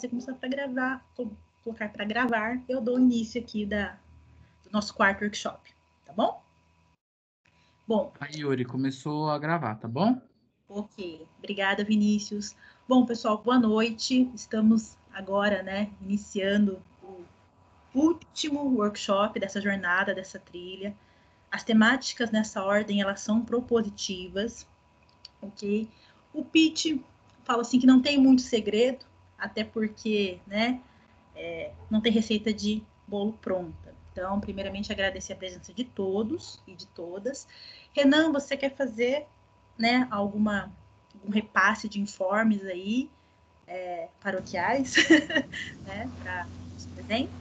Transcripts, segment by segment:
você começar para gravar, colocar para gravar, eu dou início aqui do nosso quarto workshop, tá bom? Bom. A Yuri começou a gravar, tá bom? Ok, obrigada, Vinícius. Bom, pessoal, boa noite. Estamos agora, né, iniciando o último workshop dessa jornada, dessa trilha. As temáticas nessa ordem, elas são propositivas, ok? O pitch, falo assim que não tem muito segredo, até porque, né, não tem receita de bolo pronta. Então, primeiramente, agradecer a presença de todos e de todas. Renan, você quer fazer, né, algum repasse de informes aí, paroquiais, né, para os presentes?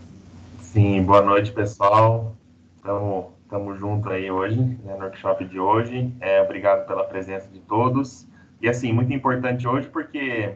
Sim, boa noite, pessoal. Estamos juntos aí hoje, né, no workshop de hoje. Obrigado pela presença de todos. E, assim, muito importante hoje porque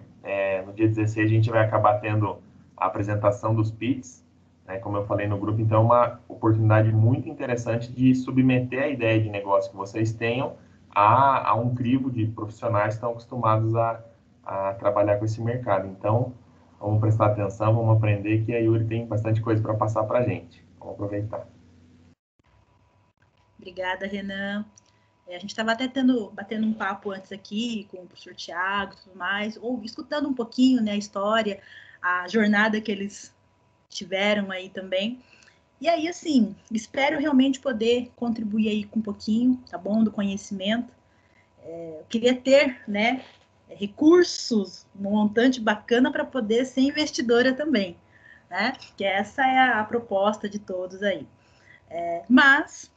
no dia 16 a gente vai acabar tendo a apresentação dos PITs, né, como eu falei no grupo. Então, é uma oportunidade muito interessante de submeter a ideia de negócio que vocês tenham a um crivo de profissionais que estão acostumados a trabalhar com esse mercado. Então, vamos prestar atenção, vamos aprender que a Yuri tem bastante coisa para passar para a gente. Vamos aproveitar. Obrigada, Renan. A gente estava até batendo um papo antes aqui com o professor Tiago e tudo mais, ou escutando um pouquinho, né, a história, a jornada que eles tiveram aí também. E aí, assim, espero realmente poder contribuir aí com um pouquinho, tá bom, do conhecimento. Eu queria ter, né, recursos, um montante bacana para poder ser investidora também, né? Que essa é a proposta de todos aí. Mas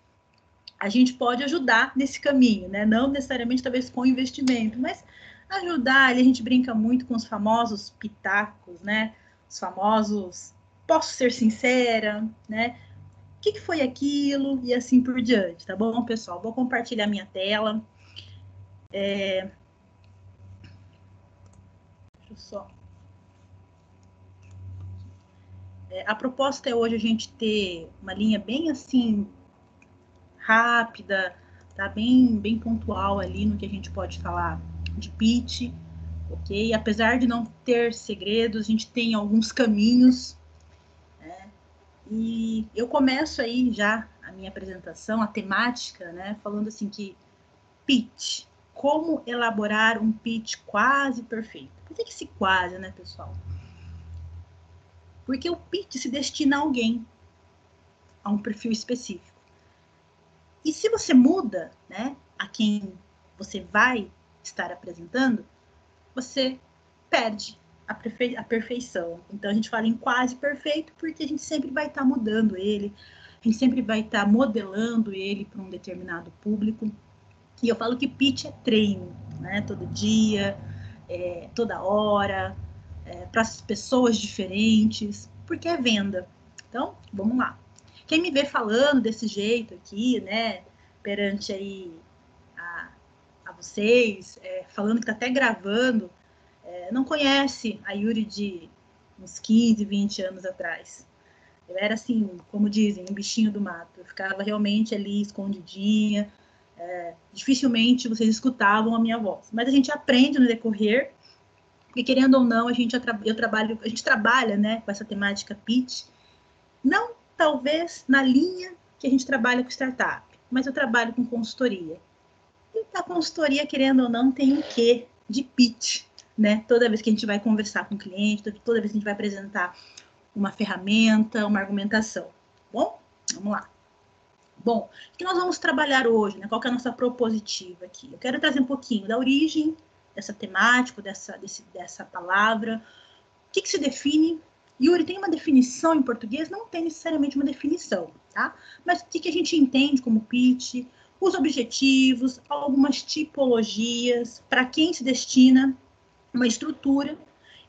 a gente pode ajudar nesse caminho, né? Não necessariamente talvez com investimento, mas ajudar. Ali a gente brinca muito com os famosos pitacos, né? Os famosos, posso ser sincera, né? O que foi aquilo e assim por diante, tá bom, pessoal? Vou compartilhar minha tela. Deixa eu só. A proposta é hoje a gente ter uma linha bem assim rápida, tá? Bem pontual ali no que a gente pode falar de pitch, ok? Apesar de não ter segredos, a gente tem alguns caminhos, né? E eu começo aí já a minha apresentação, a temática, né? Falando assim que pitch, como elaborar um pitch quase perfeito. Por que esse quase, né, pessoal? Porque o pitch se destina a alguém, a um perfil específico. E se você muda, né, a quem você vai estar apresentando, você perde a perfeição. Então, a gente fala em quase perfeito porque a gente sempre vai estar mudando ele, a gente sempre vai estar modelando ele para um determinado público. E eu falo que pitch é treino, né, todo dia, toda hora, para pessoas diferentes, porque é venda. Então, vamos lá. Quem me vê falando desse jeito aqui, né, perante aí a vocês, falando que está até gravando, não conhece a Yuri de uns 15, 20 anos atrás. Eu era assim, como dizem, um bichinho do mato. Eu ficava realmente ali escondidinha. Dificilmente vocês escutavam a minha voz. Mas a gente aprende no decorrer, porque querendo ou não, a gente trabalha, né, com essa temática pitch. Não talvez na linha que a gente trabalha com startup, mas eu trabalho com consultoria. E a consultoria, querendo ou não, tem um quê de pitch, né? Toda vez que a gente vai conversar com o cliente, toda vez que a gente vai apresentar uma ferramenta, uma argumentação. Bom, vamos lá. Bom, o que nós vamos trabalhar hoje, né? Qual que é a nossa propositiva aqui? Eu quero trazer um pouquinho da origem dessa temática, dessa palavra. O que se define? Yuri, tem uma definição em português? Não tem necessariamente uma definição, tá? Mas o que a gente entende como pitch? Os objetivos, algumas tipologias, para quem se destina, uma estrutura.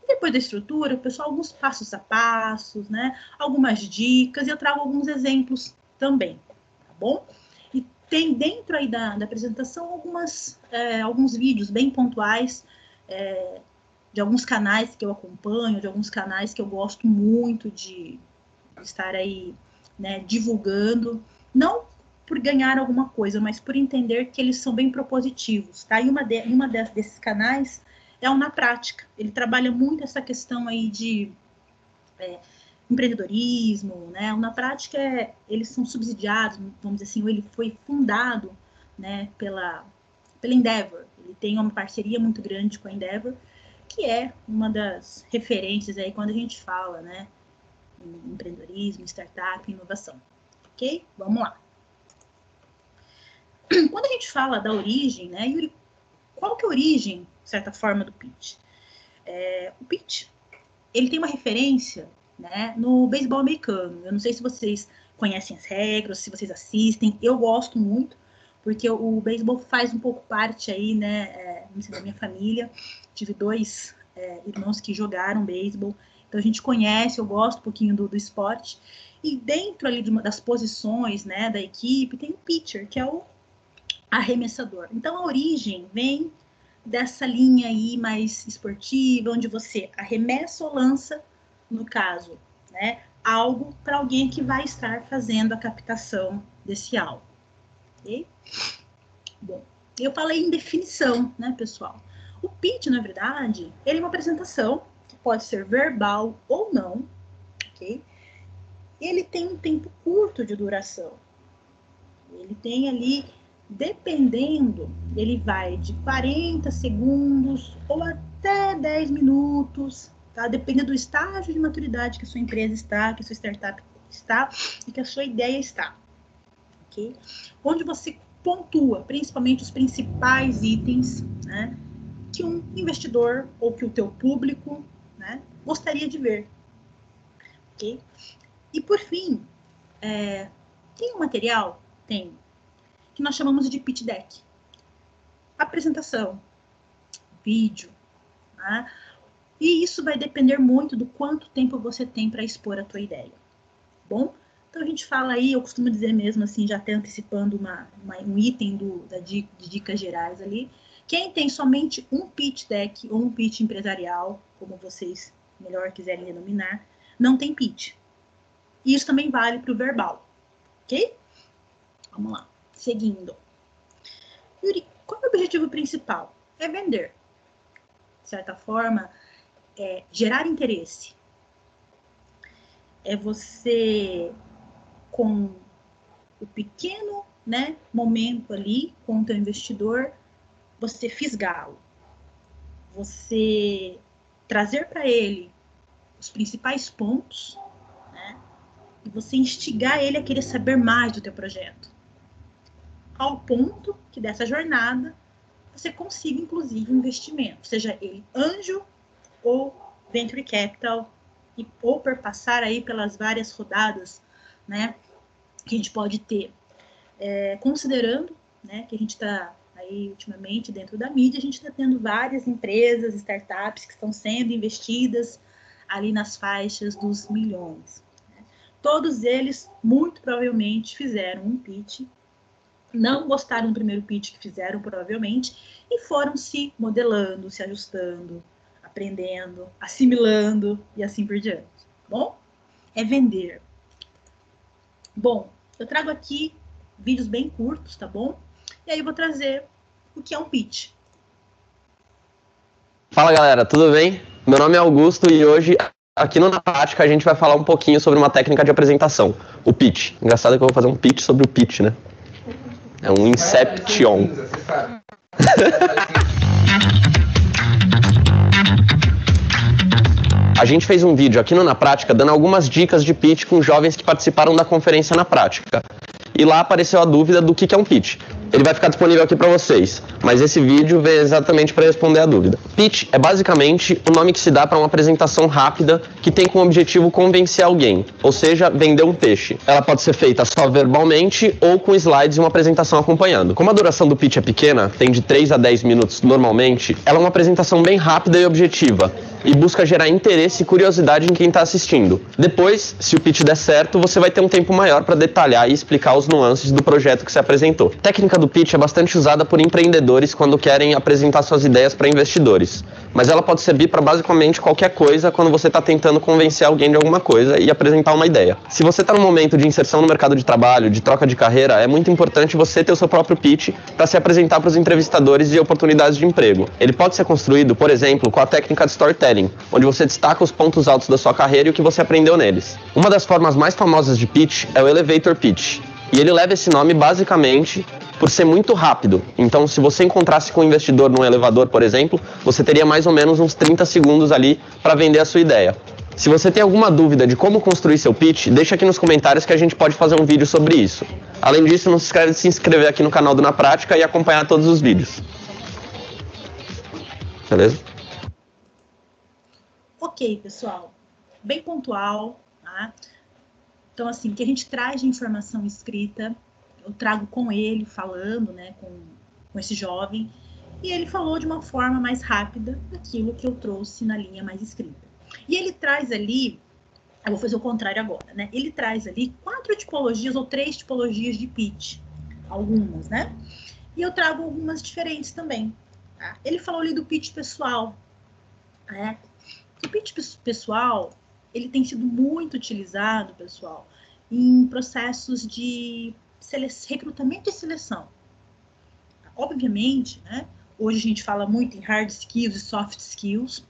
E depois da estrutura, pessoal, alguns passos a passos, né? Algumas dicas, e eu trago alguns exemplos também, tá bom? E tem dentro aí da apresentação alguns vídeos bem pontuais, de alguns canais que eu acompanho, de alguns canais que eu gosto muito de estar aí, né, divulgando, não por ganhar alguma coisa, mas por entender que eles são bem propositivos, tá? E uma desses canais é o Na Prática. Ele trabalha muito essa questão aí de empreendedorismo, né? O Na Prática, eles são subsidiados, vamos dizer assim, ele foi fundado, né, pela Endeavor. Ele tem uma parceria muito grande com a Endeavor, que é uma das referências aí quando a gente fala, né, em empreendedorismo, startup, inovação. Ok? Vamos lá. Quando a gente fala da origem, né, Yuri, qual que é a origem, de certa forma, do pitch? O pitch, ele tem uma referência, né, no beisebol americano. Eu não sei se vocês conhecem as regras, se vocês assistem. Eu gosto muito, porque o beisebol faz um pouco parte aí, né, da minha família. Tive 2 irmãos que jogaram beisebol, então a gente conhece, eu gosto um pouquinho do esporte. E dentro ali das posições, né, da equipe, tem o pitcher, que é o arremessador. Então a origem vem dessa linha aí mais esportiva, onde você arremessa ou lança, no caso, né, algo para alguém que vai estar fazendo a captação desse algo. Ok? Bom, eu falei em definição, né, pessoal? O pitch, na verdade, ele é uma apresentação que pode ser verbal ou não, ok? Ele tem um tempo curto de duração. Ele tem ali, dependendo, ele vai de 40 segundos ou até 10 minutos, tá? Dependendo do estágio de maturidade que a sua empresa está, que a sua startup está e que a sua ideia está, ok? Onde você pontua, principalmente os principais itens, né, que um investidor ou que o teu público, né, gostaria de ver, ok? E por fim, tem um material? Tem, que nós chamamos de pitch deck. Apresentação, vídeo, né? E isso vai depender muito do quanto tempo você tem para expor a tua ideia. Bom? Então a gente fala aí, eu costumo dizer mesmo assim, já até antecipando um item de dicas gerais ali, quem tem somente um pitch deck ou um pitch empresarial, como vocês melhor quiserem denominar, não tem pitch. E isso também vale para o verbal, ok? Vamos lá, seguindo. Yuri, qual é o objetivo principal? É vender. De certa forma, é gerar interesse. É você, com o pequeno, né, momento ali, com o teu investidor, você fisgá-lo. Você trazer para ele os principais pontos, né, e você instigar ele a querer saber mais do teu projeto. Ao ponto que dessa jornada você consiga, inclusive, investimento, seja ele anjo ou venture capital, ou perpassar aí pelas várias rodadas, né, que a gente pode ter. Considerando, né, que a gente está aí ultimamente dentro da mídia, a gente está tendo várias empresas, startups que estão sendo investidas ali nas faixas dos milhões. Né? Todos eles, muito provavelmente, fizeram um pitch, não gostaram do primeiro pitch que fizeram, provavelmente, e foram se modelando, se ajustando, aprendendo, assimilando e assim por diante. Bom, é vender. Bom, eu trago aqui vídeos bem curtos, tá bom? E aí eu vou trazer o que é um pitch. Fala galera, tudo bem? Meu nome é Augusto e hoje aqui no Na Prática a gente vai falar um pouquinho sobre uma técnica de apresentação, o pitch. Engraçado que eu vou fazer um pitch sobre o pitch, né? É um Inception. A gente fez um vídeo aqui no Na Prática dando algumas dicas de pitch com jovens que participaram da conferência Na Prática. E lá apareceu a dúvida do que é um pitch. Ele vai ficar disponível aqui para vocês, mas esse vídeo veio exatamente para responder a dúvida. Pitch é basicamente o nome que se dá para uma apresentação rápida que tem como objetivo convencer alguém, ou seja, vender um peixe. Ela pode ser feita só verbalmente ou com slides e uma apresentação acompanhando. Como a duração do pitch é pequena, tem de 3 a 10 minutos normalmente, ela é uma apresentação bem rápida e objetiva e busca gerar interesse e curiosidade em quem está assistindo. Depois, se o pitch der certo, você vai ter um tempo maior para detalhar e explicar os nuances do projeto que se apresentou. Técnicas técnica do pitch é bastante usada por empreendedores quando querem apresentar suas ideias para investidores, mas ela pode servir para basicamente qualquer coisa quando você está tentando convencer alguém de alguma coisa e apresentar uma ideia. Se você está no momento de inserção no mercado de trabalho, de troca de carreira, é muito importante você ter o seu próprio pitch para se apresentar para os entrevistadores de oportunidades de emprego. Ele pode ser construído, por exemplo, com a técnica de storytelling, onde você destaca os pontos altos da sua carreira e o que você aprendeu neles. Uma das formas mais famosas de pitch é o elevator pitch. E ele leva esse nome basicamente por ser muito rápido. Então, se você encontrasse com um investidor num elevador, por exemplo, você teria mais ou menos uns 30 segundos ali para vender a sua ideia. Se você tem alguma dúvida de como construir seu pitch, deixa aqui nos comentários que a gente pode fazer um vídeo sobre isso. Além disso, não se esqueça de se inscrever aqui no canal do Na Prática e acompanhar todos os vídeos. Beleza? Ok, pessoal. Bem pontual, tá? Então, assim, o que a gente traz de informação escrita, eu trago com ele, falando, né, com esse jovem, e ele falou de uma forma mais rápida aquilo que eu trouxe na linha mais escrita. E ele traz ali, eu vou fazer o contrário agora, né? Ele traz ali 4 tipologias ou 3 tipologias de pitch, algumas, né? E eu trago algumas diferentes também, tá? Ele falou ali do pitch pessoal, né? O pitch pessoal, ele tem sido muito utilizado, pessoal, em processos de recrutamento e seleção. Obviamente, né, hoje a gente fala muito em hard skills e soft skills,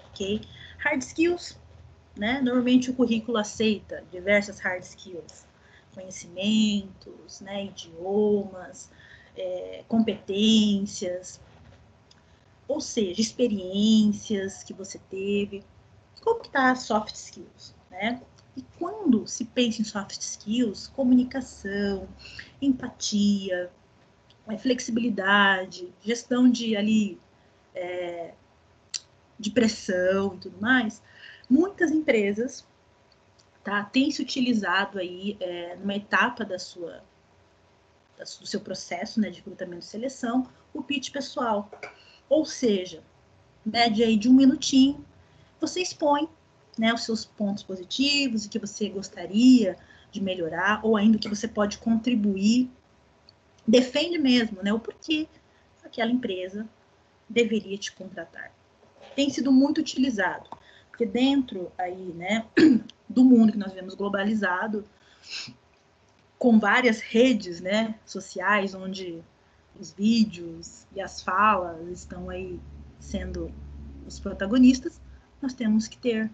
ok? Hard skills, né, normalmente o currículo aceita diversas hard skills, conhecimentos, né, idiomas, competências, ou seja, experiências que você teve. Como que está soft skills, né? E quando se pensa em soft skills, comunicação, empatia, flexibilidade, gestão de de pressão e tudo mais, muitas empresas, tá, têm se utilizado aí numa etapa do seu processo, né, de recrutamento e seleção, o pitch pessoal. Ou seja, média aí de 1 minutinho, você expõe, né, os seus pontos positivos, o que você gostaria de melhorar, ou ainda o que você pode contribuir, defende mesmo, né, o porquê aquela empresa deveria te contratar. Tem sido muito utilizado, porque dentro aí, né, do mundo que nós vemos globalizado, com várias redes, né, sociais, onde os vídeos e as falas estão aí sendo os protagonistas, nós temos que ter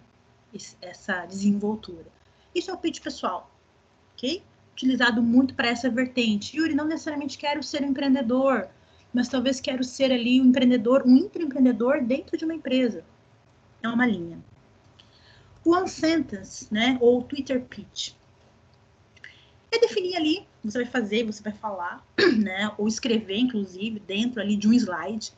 essa desenvoltura. Isso é o pitch pessoal, ok? Utilizado muito para essa vertente. Yuri, não necessariamente quero ser um empreendedor, mas talvez quero ser ali um empreendedor, um intraempreendedor dentro de uma empresa. É uma linha. One sentence, né, ou Twitter pitch. É definir ali, você vai fazer, você vai falar, né, ou escrever, inclusive, dentro ali de um slide,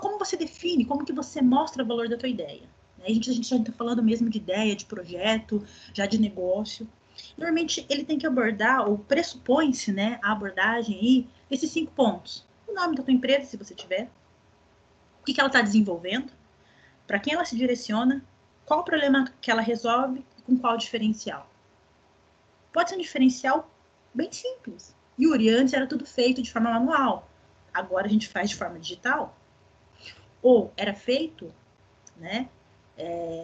como você define, como que você mostra o valor da tua ideia. A gente já está falando mesmo de ideia, de projeto, já de negócio. Normalmente, ele tem que abordar, ou pressupõe-se, né, a abordagem aí, esses 5 pontos. O nome da tua empresa, se você tiver, o que ela está desenvolvendo, para quem ela se direciona, qual o problema que ela resolve e com qual diferencial. Pode ser um diferencial bem simples. Yuri, antes era tudo feito de forma manual. Agora a gente faz de forma digital. Ou era feito, né,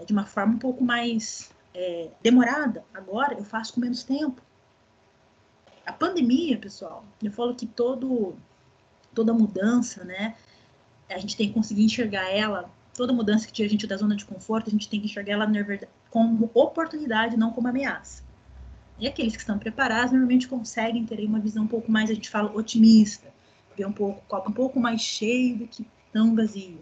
de uma forma um pouco mais demorada. Agora eu faço com menos tempo. A pandemia, pessoal, eu falo que toda mudança, né, a gente tem que conseguir enxergar ela, toda mudança que tira a gente da zona de conforto, a gente tem que enxergar ela, na verdade, como oportunidade, não como ameaça. E aqueles que estão preparados normalmente conseguem ter uma visão um pouco mais, a gente fala, otimista, ver um copo um pouco mais cheio do que tão vazio.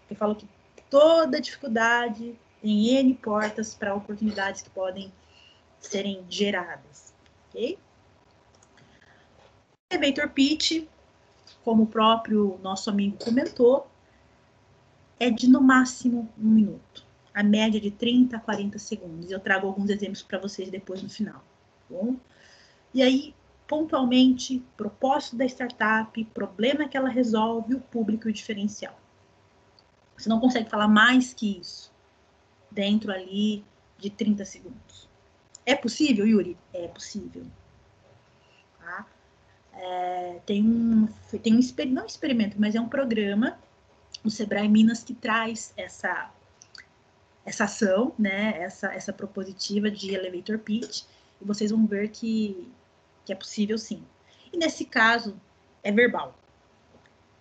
Eu falo que toda dificuldade tem N portas para oportunidades que podem serem geradas, ok? Elevator pitch, como o próprio nosso amigo comentou, é de no máximo 1 minuto. A média de 30 a 40 segundos. Eu trago alguns exemplos para vocês depois no final. Bom? E aí, pontualmente, propósito da startup, problema que ela resolve, o público e o diferencial. Você não consegue falar mais que isso dentro ali de 30 segundos. É possível, Yuri? É possível. Tá? Tem um não experimento, mas é um programa no Sebrae Minas que traz essa ação, né, essa propositiva de elevator pitch, e vocês vão ver que é possível sim. E nesse caso, é verbal.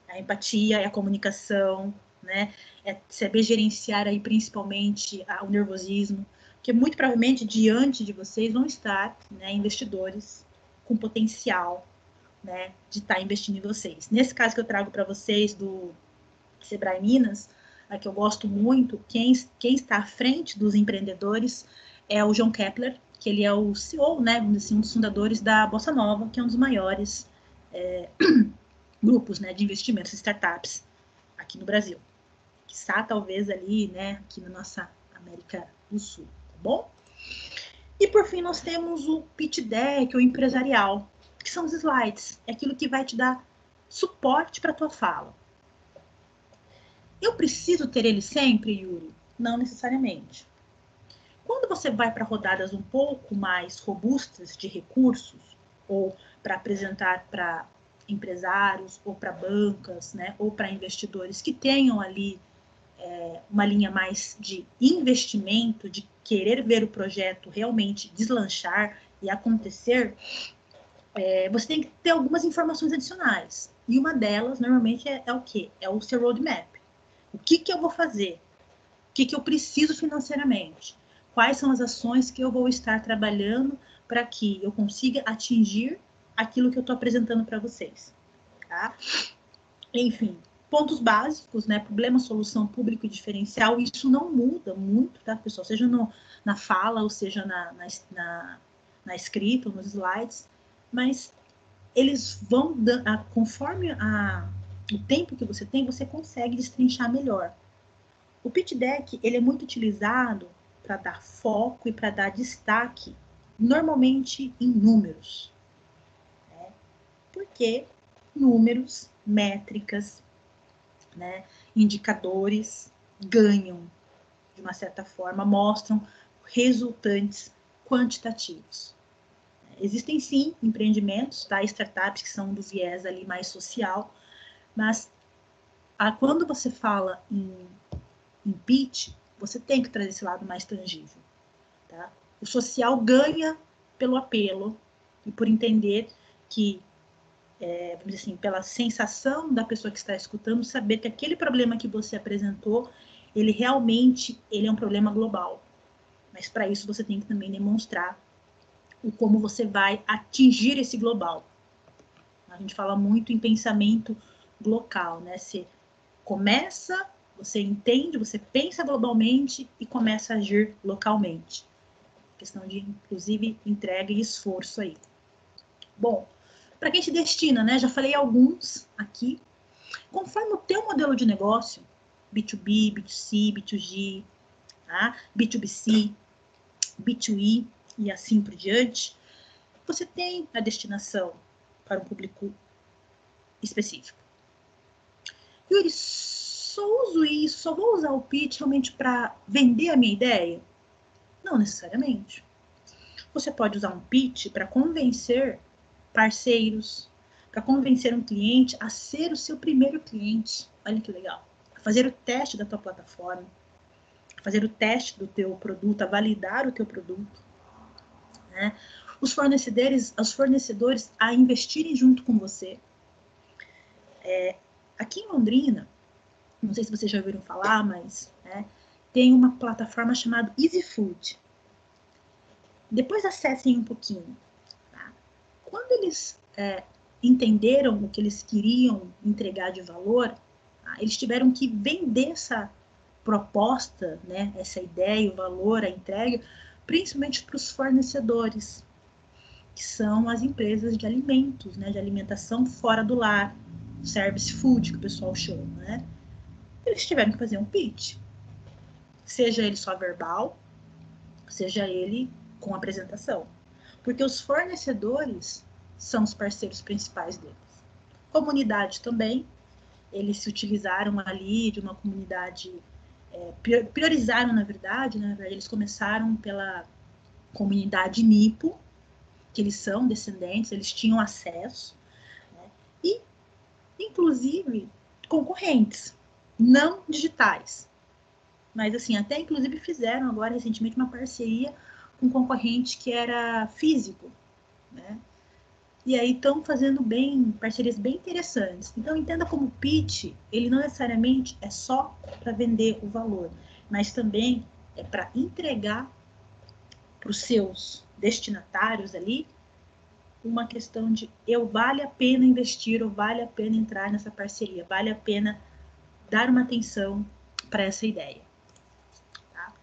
A empatia, é a comunicação, né, é saber gerenciar aí principalmente o nervosismo, porque muito provavelmente diante de vocês vão estar, né, investidores com potencial, né, de estar investindo em vocês. Nesse caso que eu trago para vocês do Sebrae Minas, a que eu gosto muito, quem está à frente dos empreendedores é o João Kepler, que ele é o CEO, né, assim, um dos fundadores da Bossa Nova, que é um dos maiores grupos, né, de investimentos, startups aqui no Brasil. Que está talvez ali, né, aqui na nossa América do Sul, tá bom? E por fim nós temos o pitch deck, o empresarial, que são os slides, é aquilo que vai te dar suporte para a tua fala. Eu preciso ter ele sempre, Yuri? Não necessariamente. Quando você vai para rodadas um pouco mais robustas de recursos, ou para apresentar para empresários, ou para bancas, né, ou para investidores que tenham ali uma linha mais de investimento, de querer ver o projeto realmente deslanchar e acontecer, você tem que ter algumas informações adicionais. E uma delas, normalmente, é o quê? É o seu roadmap. O que eu vou fazer? O que eu preciso financeiramente? Quais são as ações que eu vou estar trabalhando para que eu consiga atingir aquilo que eu estou apresentando para vocês? Tá? Enfim, pontos básicos, né? Problema, solução, público e diferencial. Isso não muda muito, tá, pessoal? Seja na fala, ou seja na escrita, ou nos slides. Mas eles vão, conforme o tempo que você tem, você consegue destrinchar melhor. O pitch deck, ele é muito utilizado para dar foco e para dar destaque, normalmente em números. Né? Porque números, métricas, né, indicadores ganham, de uma certa forma, mostram resultantes quantitativos. Existem sim empreendimentos, tá? Startups que são do viés ali mais social, mas quando você fala em pitch, você tem que trazer esse lado mais tangível. Tá? O social ganha pelo apelo e por entender que, vamos dizer assim, pela sensação da pessoa que está escutando, saber que aquele problema que você apresentou, ele realmente é um problema global. Mas para isso você tem que também demonstrar como você vai atingir esse global. A gente fala muito em pensamento local, né? Você começa, você entende, você pensa globalmente e começa a agir localmente. Questão de, inclusive, entrega e esforço aí. Bom, para quem se destina, né? Já falei alguns aqui. Conforme o teu modelo de negócio, B2B, B2C, B2G, tá? B2BC, B2E e assim por diante, você tem a destinação para um público específico. Yuri, só uso isso, só vou usar o pitch realmente para vender a minha ideia? Não necessariamente. Você pode usar um pitch para convencer parceiros, para convencer um cliente a ser o seu primeiro cliente. Olha que legal. Fazer o teste da tua plataforma, fazer o teste do teu produto, a validar o teu produto, né? Os fornecedores a investirem junto com você. Aqui em Londrina, não sei se vocês já ouviram falar, mas tem uma plataforma chamada Easy Food. Depois acessem um pouquinho. Tá? Quando eles entenderam o que eles queriam entregar de valor, tá? Eles tiveram que vender essa proposta, né? Essa ideia, o valor, a entrega, principalmente para os fornecedores, que são as empresas de alimentos, né? De alimentação fora do lar, service food, que o pessoal chama, né? Eles tiveram que fazer um pitch, seja ele só verbal, seja ele com apresentação, porque os fornecedores são os parceiros principais deles. Comunidade também, eles se utilizaram ali de uma comunidade, priorizaram, na verdade, eles começaram comunidade nipo, que eles são descendentes, eles tinham acesso, né? E, inclusive, concorrentes, não digitais. Mas, assim, até, inclusive, fizeram agora, recentemente, uma parceria com um concorrente que era físico, né? E aí estão fazendo parcerias bem interessantes. Então, entenda como o pitch, ele não necessariamente é só para vender o valor, mas também é para entregar para os seus destinatários ali uma questão de vale a pena investir ou vale a pena entrar nessa parceria, vale a pena dar uma atenção para essa ideia. Tá?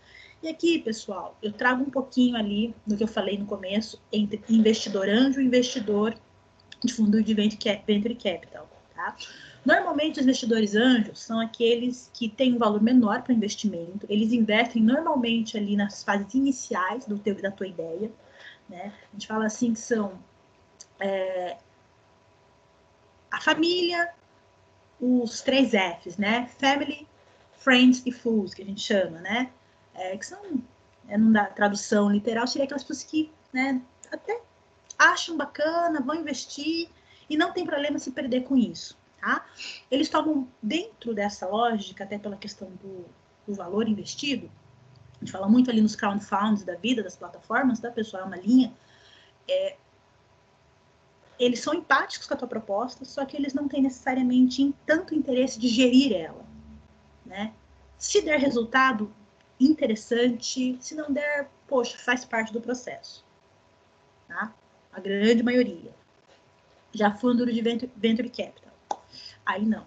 E aqui, pessoal, eu trago um pouquinho ali do que eu falei no começo entre investidor anjo e investidor de fundo de venture capital. Tá? Normalmente, os investidores anjos são aqueles que têm um valor menor para investimento, eles investem normalmente ali nas fases iniciais da tua ideia, né? A gente fala assim que são a família, os 3 Fs, né? Family, Friends e Fools, que a gente chama, né? Que são, não dá tradução literal, seria aquelas pessoas que, né, até acham bacana, vão investir e não tem problema se perder com isso, tá? Eles tomam dentro dessa lógica, até pela questão do valor investido, a gente fala muito ali nos crowdfunds da vida, das plataformas, tá, pessoal? É uma linha. Eles são empáticos com a tua proposta, só que eles não têm necessariamente tanto interesse de gerir ela, né? Se der resultado, interessante. Se não der, poxa, faz parte do processo, tá? A grande maioria. Já fundo de venture capital, aí não.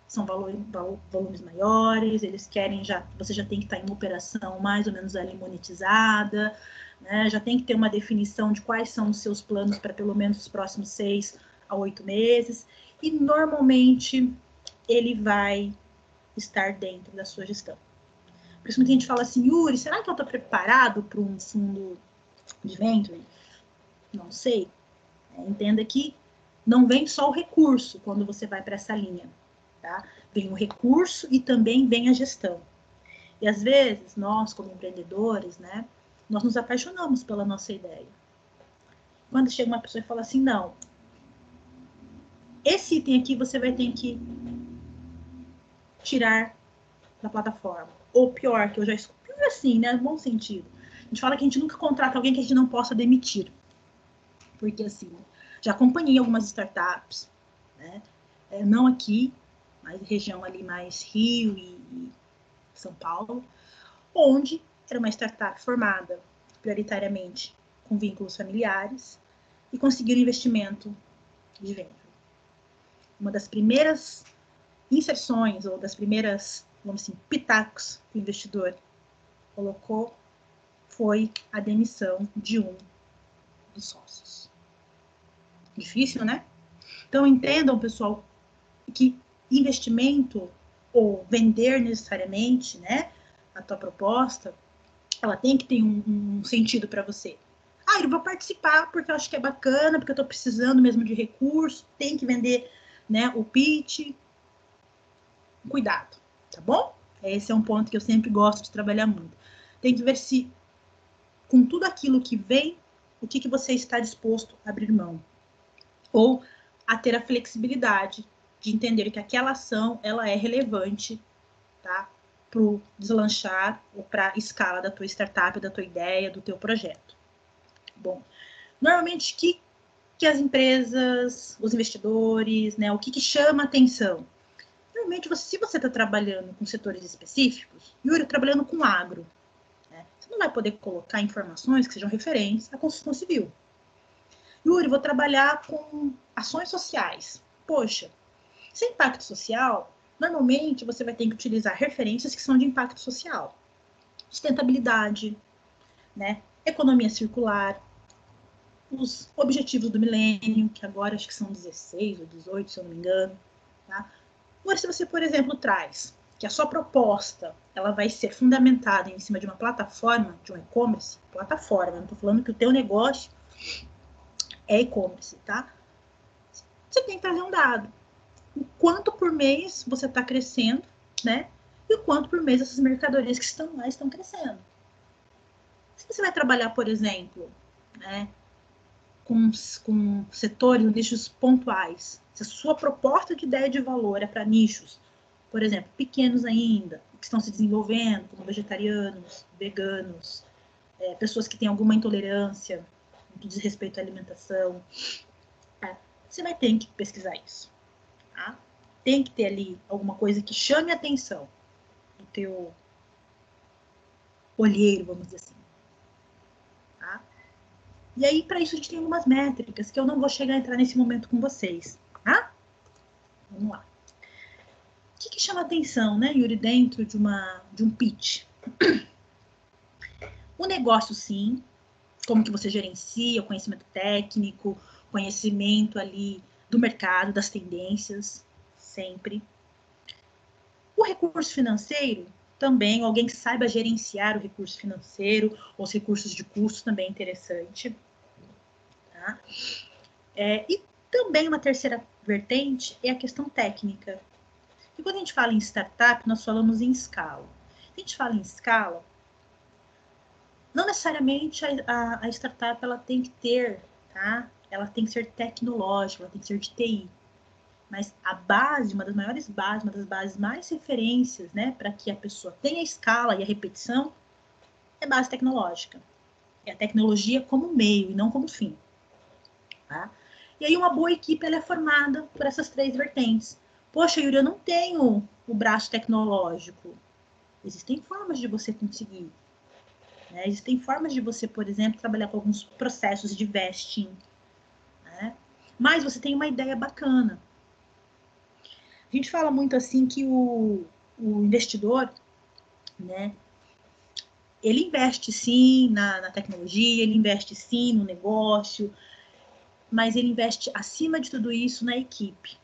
São volumes maiores, eles querem você já tem que estar em uma operação mais ou menos ali monetizada, né? Já tem que ter uma definição de quais são os seus planos para pelo menos os próximos 6 a 8 meses, e normalmente ele vai estar dentro da sua gestão. Por isso muita gente fala assim, Yuri, será que eu estou preparado para um fundo de venture? Não sei. Entenda que não vem só o recurso quando você vai para essa linha, tá? Vem o recurso e também vem a gestão. E às vezes, nós como empreendedores, né, nós nos apaixonamos pela nossa ideia. Quando chega uma pessoa e fala assim, não, esse item aqui você vai ter que tirar da plataforma. Ou pior, que eu já escuto, pior assim, né, no bom sentido. A gente fala que a gente nunca contrata alguém que a gente não possa demitir. Porque assim, já acompanhei algumas startups, né, não aqui, mas região ali mais Rio e São Paulo, onde era uma startup formada prioritariamente com vínculos familiares e conseguiram investimento de venture. Uma das primeiras inserções, ou das primeiras, vamos assim, pitacos que o investidor colocou foi a demissão de um dos sócios. Difícil, né? Então, entendam, pessoal, que investimento ou vender necessariamente, né, a tua proposta, ela tem que ter um sentido para você. Eu vou participar porque eu acho que é bacana, porque eu estou precisando mesmo de recurso, tem que vender, né, o pitch. Cuidado, tá bom? Esse é um ponto que eu sempre gosto de trabalhar muito. Tem que ver se, com tudo aquilo que vem, o que você está disposto a abrir mão. Ou a ter a flexibilidade de entender que aquela ação ela é relevante, tá, para o deslanchar ou para a escala da tua startup, da tua ideia, do teu projeto. Bom, normalmente que as empresas, os investidores, né, o que chama atenção? Normalmente, se você está trabalhando com setores específicos, Yuri, trabalhando com agro, né, você não vai poder colocar informações que sejam referentes à construção civil. Yuri, vou trabalhar com ações sociais. Poxa, sem impacto social, normalmente você vai ter que utilizar referências que são de impacto social. Sustentabilidade, né? Economia circular, os objetivos do milênio, que agora acho que são 16 ou 18, se eu não me engano. Tá? Agora, se você, por exemplo, traz que a sua proposta ela vai ser fundamentada em cima de uma plataforma, de um e-commerce, plataforma, não estou falando que o teu negócio é e-commerce, tá? Você tem que trazer um dado. O quanto por mês você está crescendo, né? E o quanto por mês essas mercadorias que estão lá estão crescendo. Se você vai trabalhar, por exemplo, né, com setores, nichos pontuais, se a sua proposta de ideia de valor é para nichos, por exemplo, pequenos ainda, que estão se desenvolvendo, como vegetarianos, veganos, pessoas que têm alguma intolerância, no que diz respeito à alimentação, você vai ter que pesquisar isso. Tá? Tem que ter ali alguma coisa que chame a atenção do teu olheiro, vamos dizer assim. Tá? E aí, para isso, a gente tem algumas métricas que eu não vou chegar a entrar nesse momento com vocês. Tá? Vamos lá. O que chama atenção, né, Yuri, dentro de um pitch? O negócio, sim. Como que você gerencia, o conhecimento técnico, conhecimento ali do mercado, das tendências, sempre. O recurso financeiro, também, alguém que saiba gerenciar o recurso financeiro, os recursos de custo, também é interessante. Tá? E também uma terceira vertente é a questão técnica. E quando a gente fala em startup, nós falamos em escala. A gente fala em escala, não necessariamente a startup ela tem que ter, tá? Ela tem que ser tecnológica, ela tem que ser de TI. Mas a base, uma das maiores bases, uma das bases mais referências, né, para que a pessoa tenha a escala e a repetição, é base tecnológica. É a tecnologia como meio e não como fim. Tá? E aí uma boa equipe ela é formada por essas três vertentes. Poxa, Yuri, eu não tenho o braço tecnológico. Existem formas de você conseguir. Né? Existem formas de você, por exemplo, trabalhar com alguns processos de vesting. Né? Mas você tem uma ideia bacana. A gente fala muito assim que o investidor, né, ele investe sim na tecnologia, ele investe sim no negócio, mas ele investe acima de tudo isso na equipe.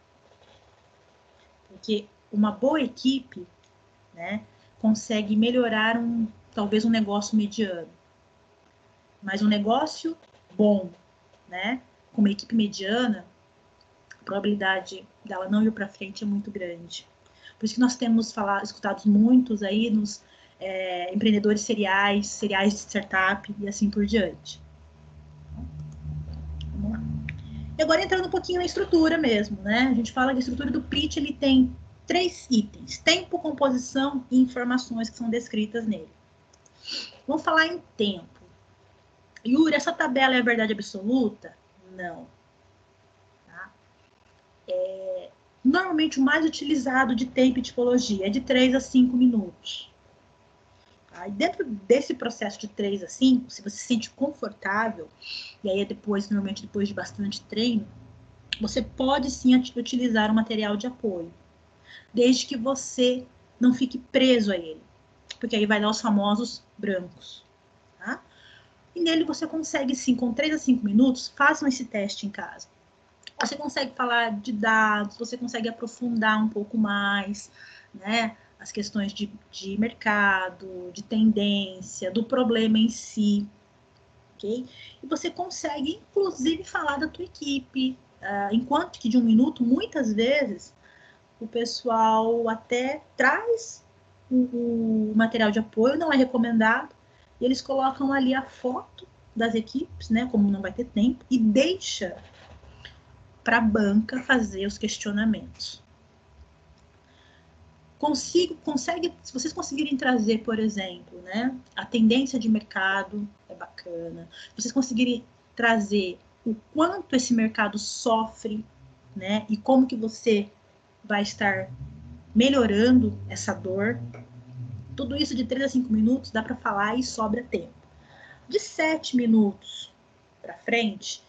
Porque uma boa equipe, né, consegue melhorar talvez um negócio mediano. Mas um negócio bom, né, com uma equipe mediana, a probabilidade dela não ir para frente é muito grande. Por isso que nós temos escutado muitos aí nos empreendedores seriais de startup e assim por diante. Vamos lá. E agora entrando um pouquinho na estrutura mesmo, né? A gente fala que a estrutura do pitch ele tem 3 itens: tempo, composição e informações que são descritas nele. Vamos falar em tempo. Yuri, essa tabela é a verdade absoluta? Não. Tá? Normalmente o mais utilizado de tempo e tipologia é de 3 a 5 minutos. Tá? E dentro desse processo de 3 a 5, se você se sente confortável, e aí normalmente depois de bastante treino, você pode sim utilizar um material de apoio, desde que você não fique preso a ele, porque aí vai dar os famosos brancos. Tá? E nele você consegue sim, com 3 a 5 minutos, façam esse teste em casa. Você consegue falar de dados, você consegue aprofundar um pouco mais, né, as questões de mercado, de tendência, do problema em si, ok? E você consegue, inclusive, falar da tua equipe, enquanto que de 1 minuto, muitas vezes, o pessoal até traz o material de apoio, não é recomendado, e eles colocam ali a foto das equipes, né, como não vai ter tempo, e deixa para a banca fazer os questionamentos. Se vocês conseguirem trazer, por exemplo, né, a tendência de mercado, é bacana. Se vocês conseguirem trazer o quanto esse mercado sofre, né, e como que você vai estar melhorando essa dor, tudo isso de 3 a 5 minutos dá para falar e sobra tempo. De 7 minutos para frente,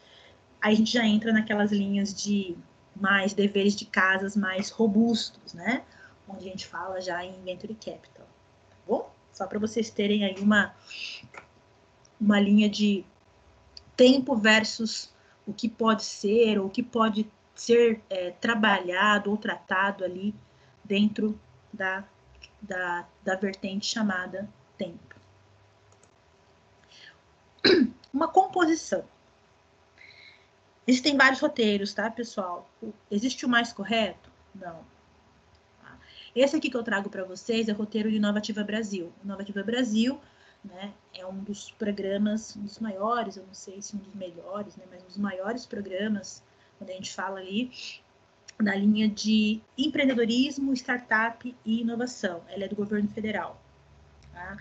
aí a gente já entra naquelas linhas de mais deveres de casas mais robustos, né? Onde a gente fala já em Venture Capital, tá bom? Só para vocês terem aí uma linha de tempo versus o que pode ser, ou o que pode ser trabalhado ou tratado ali dentro da vertente chamada tempo. Uma composição. Existem vários roteiros, tá, pessoal? Existe o mais correto? Não. Esse aqui que eu trago para vocês é o roteiro de Inovativa Brasil. Inovativa Brasil né? É um dos programas, um dos maiores, eu não sei se um dos melhores, né? Mas um dos maiores programas, quando a gente fala ali, na linha de empreendedorismo, startup e inovação. Ela é do governo federal, tá?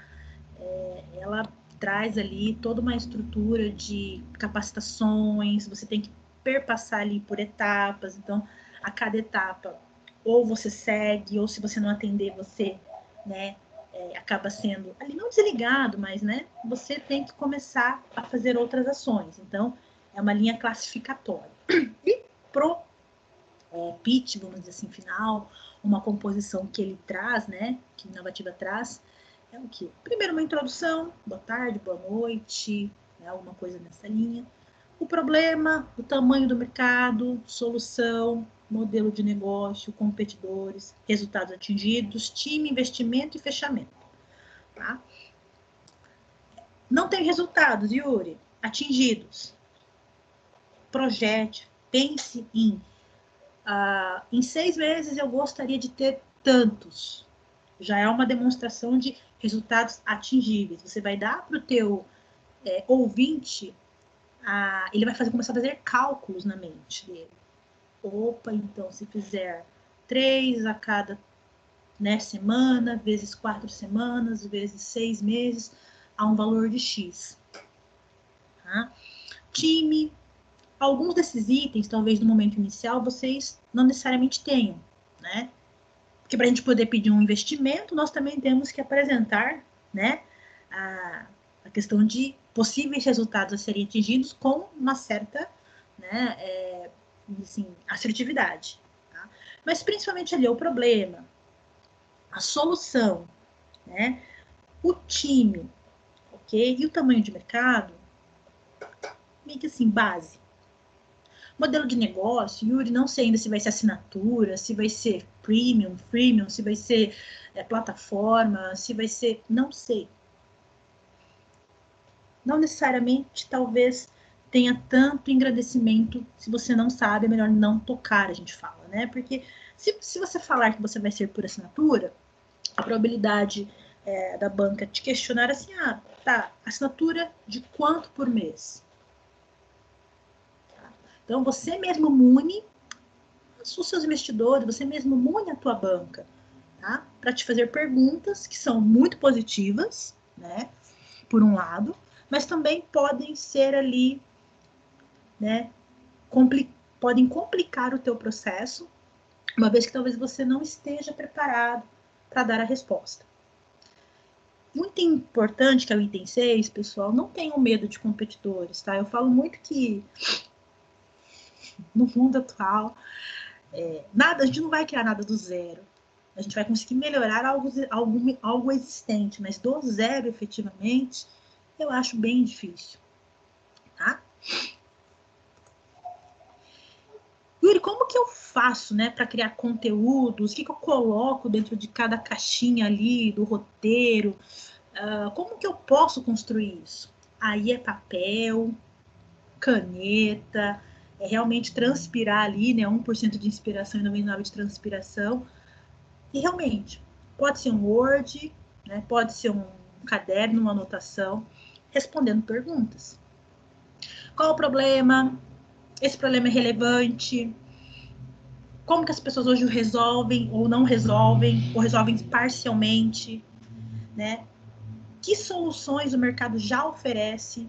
Ela traz ali toda uma estrutura de capacitações, você tem que perpassar ali por etapas, então, a cada etapa, ou você segue, ou se você não atender, você, né, acaba sendo, ali não desligado, mas, né, você tem que começar a fazer outras ações. Então, é uma linha classificatória. E pro pitch, vamos dizer assim, final, uma composição que ele traz, né, que Inovativa traz, é o quê? Primeiro, uma introdução, boa tarde, boa noite, né, alguma coisa nessa linha. O problema, o tamanho do mercado, solução, modelo de negócio, competidores, resultados atingidos, time, investimento e fechamento. Tá? Não tem resultados, Yuri, atingidos. Projete, pense em 6 meses eu gostaria de ter tantos. Já é uma demonstração de resultados atingíveis. Você vai dar para o teu ouvinte, ele vai começar a fazer cálculos na mente dele. Opa, então se fizer 3 a cada, né, semana, vezes 4 semanas, vezes 6 meses, a um valor de X. Tá? Time, alguns desses itens, talvez no momento inicial, vocês não necessariamente tenham, né? Porque para a gente poder pedir um investimento, nós também temos que apresentar, né, a questão de possíveis resultados a serem atingidos com uma certa, né, assim, assertividade. Tá? Mas principalmente ali o problema, a solução, né, o time, ok? E o tamanho de mercado, meio que assim, base. Modelo de negócio, Yuri, não sei ainda se vai ser assinatura, se vai ser freemium, se vai ser plataforma, se vai ser, não sei. Não necessariamente, talvez, tenha tanto engrandecimento, se você não sabe, é melhor não tocar, a gente fala, né? Porque se você falar que você vai ser por assinatura, a probabilidade da banca te questionar assim, tá, assinatura de quanto por mês? Então, você mesmo mune os seus investidores, você mesmo mune a tua banca, tá? Para te fazer perguntas que são muito positivas, né? Por um lado, mas também podem ser ali, né? Podem complicar o teu processo, uma vez que talvez você não esteja preparado para dar a resposta. Um item importante, que é o item 6, pessoal, não tenham medo de competidores, tá? Eu falo muito que no mundo atual, a gente não vai criar nada do zero. A gente vai conseguir melhorar algo existente, mas do zero, efetivamente, eu acho bem difícil. Tá? Yuri, como que eu faço, né, para criar conteúdos? O que eu coloco dentro de cada caixinha ali, do roteiro? Como que eu posso construir isso? Aí é papel, caneta, é realmente transpirar ali, né, 1% de inspiração e 99% de transpiração. E realmente, pode ser um Word, né, pode ser um caderno, uma anotação, respondendo perguntas. Qual o problema? Esse problema é relevante? Como que as pessoas hoje o resolvem ou não resolvem, ou resolvem parcialmente, né? Que soluções o mercado já oferece?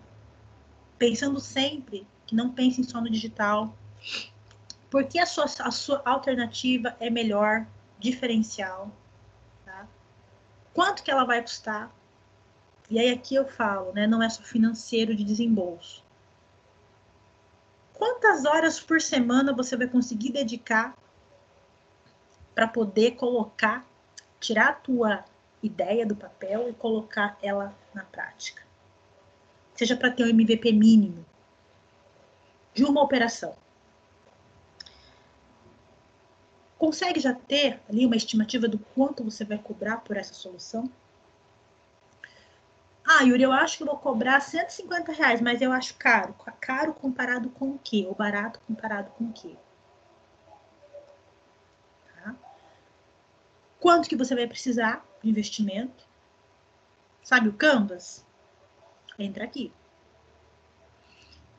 Pensando sempre que não pensem só no digital. Por que a sua alternativa é melhor, diferencial? Tá? Quanto que ela vai custar? E aí aqui eu falo, né? Não é só financeiro de desembolso. Quantas horas por semana você vai conseguir dedicar para poder tirar a tua ideia do papel e colocar ela na prática? Seja para ter um MVP mínimo de uma operação. Consegue já ter ali uma estimativa do quanto você vai cobrar por essa solução? Yuri, eu acho que eu vou cobrar R$150, mas eu acho caro. Caro comparado com o quê? Ou barato comparado com o quê? Tá? Quanto que você vai precisar de investimento? Sabe o Canvas? Entra aqui.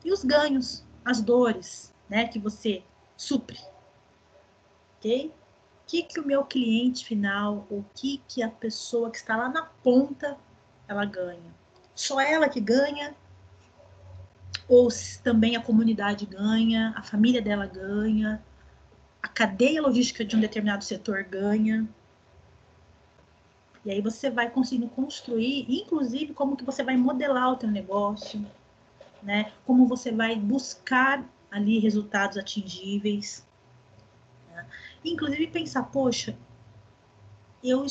E os ganhos, as dores, né, que você supre. Ok? O que o meu cliente final, o que a pessoa que está lá na ponta, ela ganha? Só ela que ganha? Ou também a comunidade ganha, a família dela ganha, a cadeia logística de um determinado setor ganha? E aí você vai conseguindo construir, inclusive, como que você vai modelar o teu negócio, né? Como você vai buscar ali resultados atingíveis. Né? Inclusive pensar, poxa, eu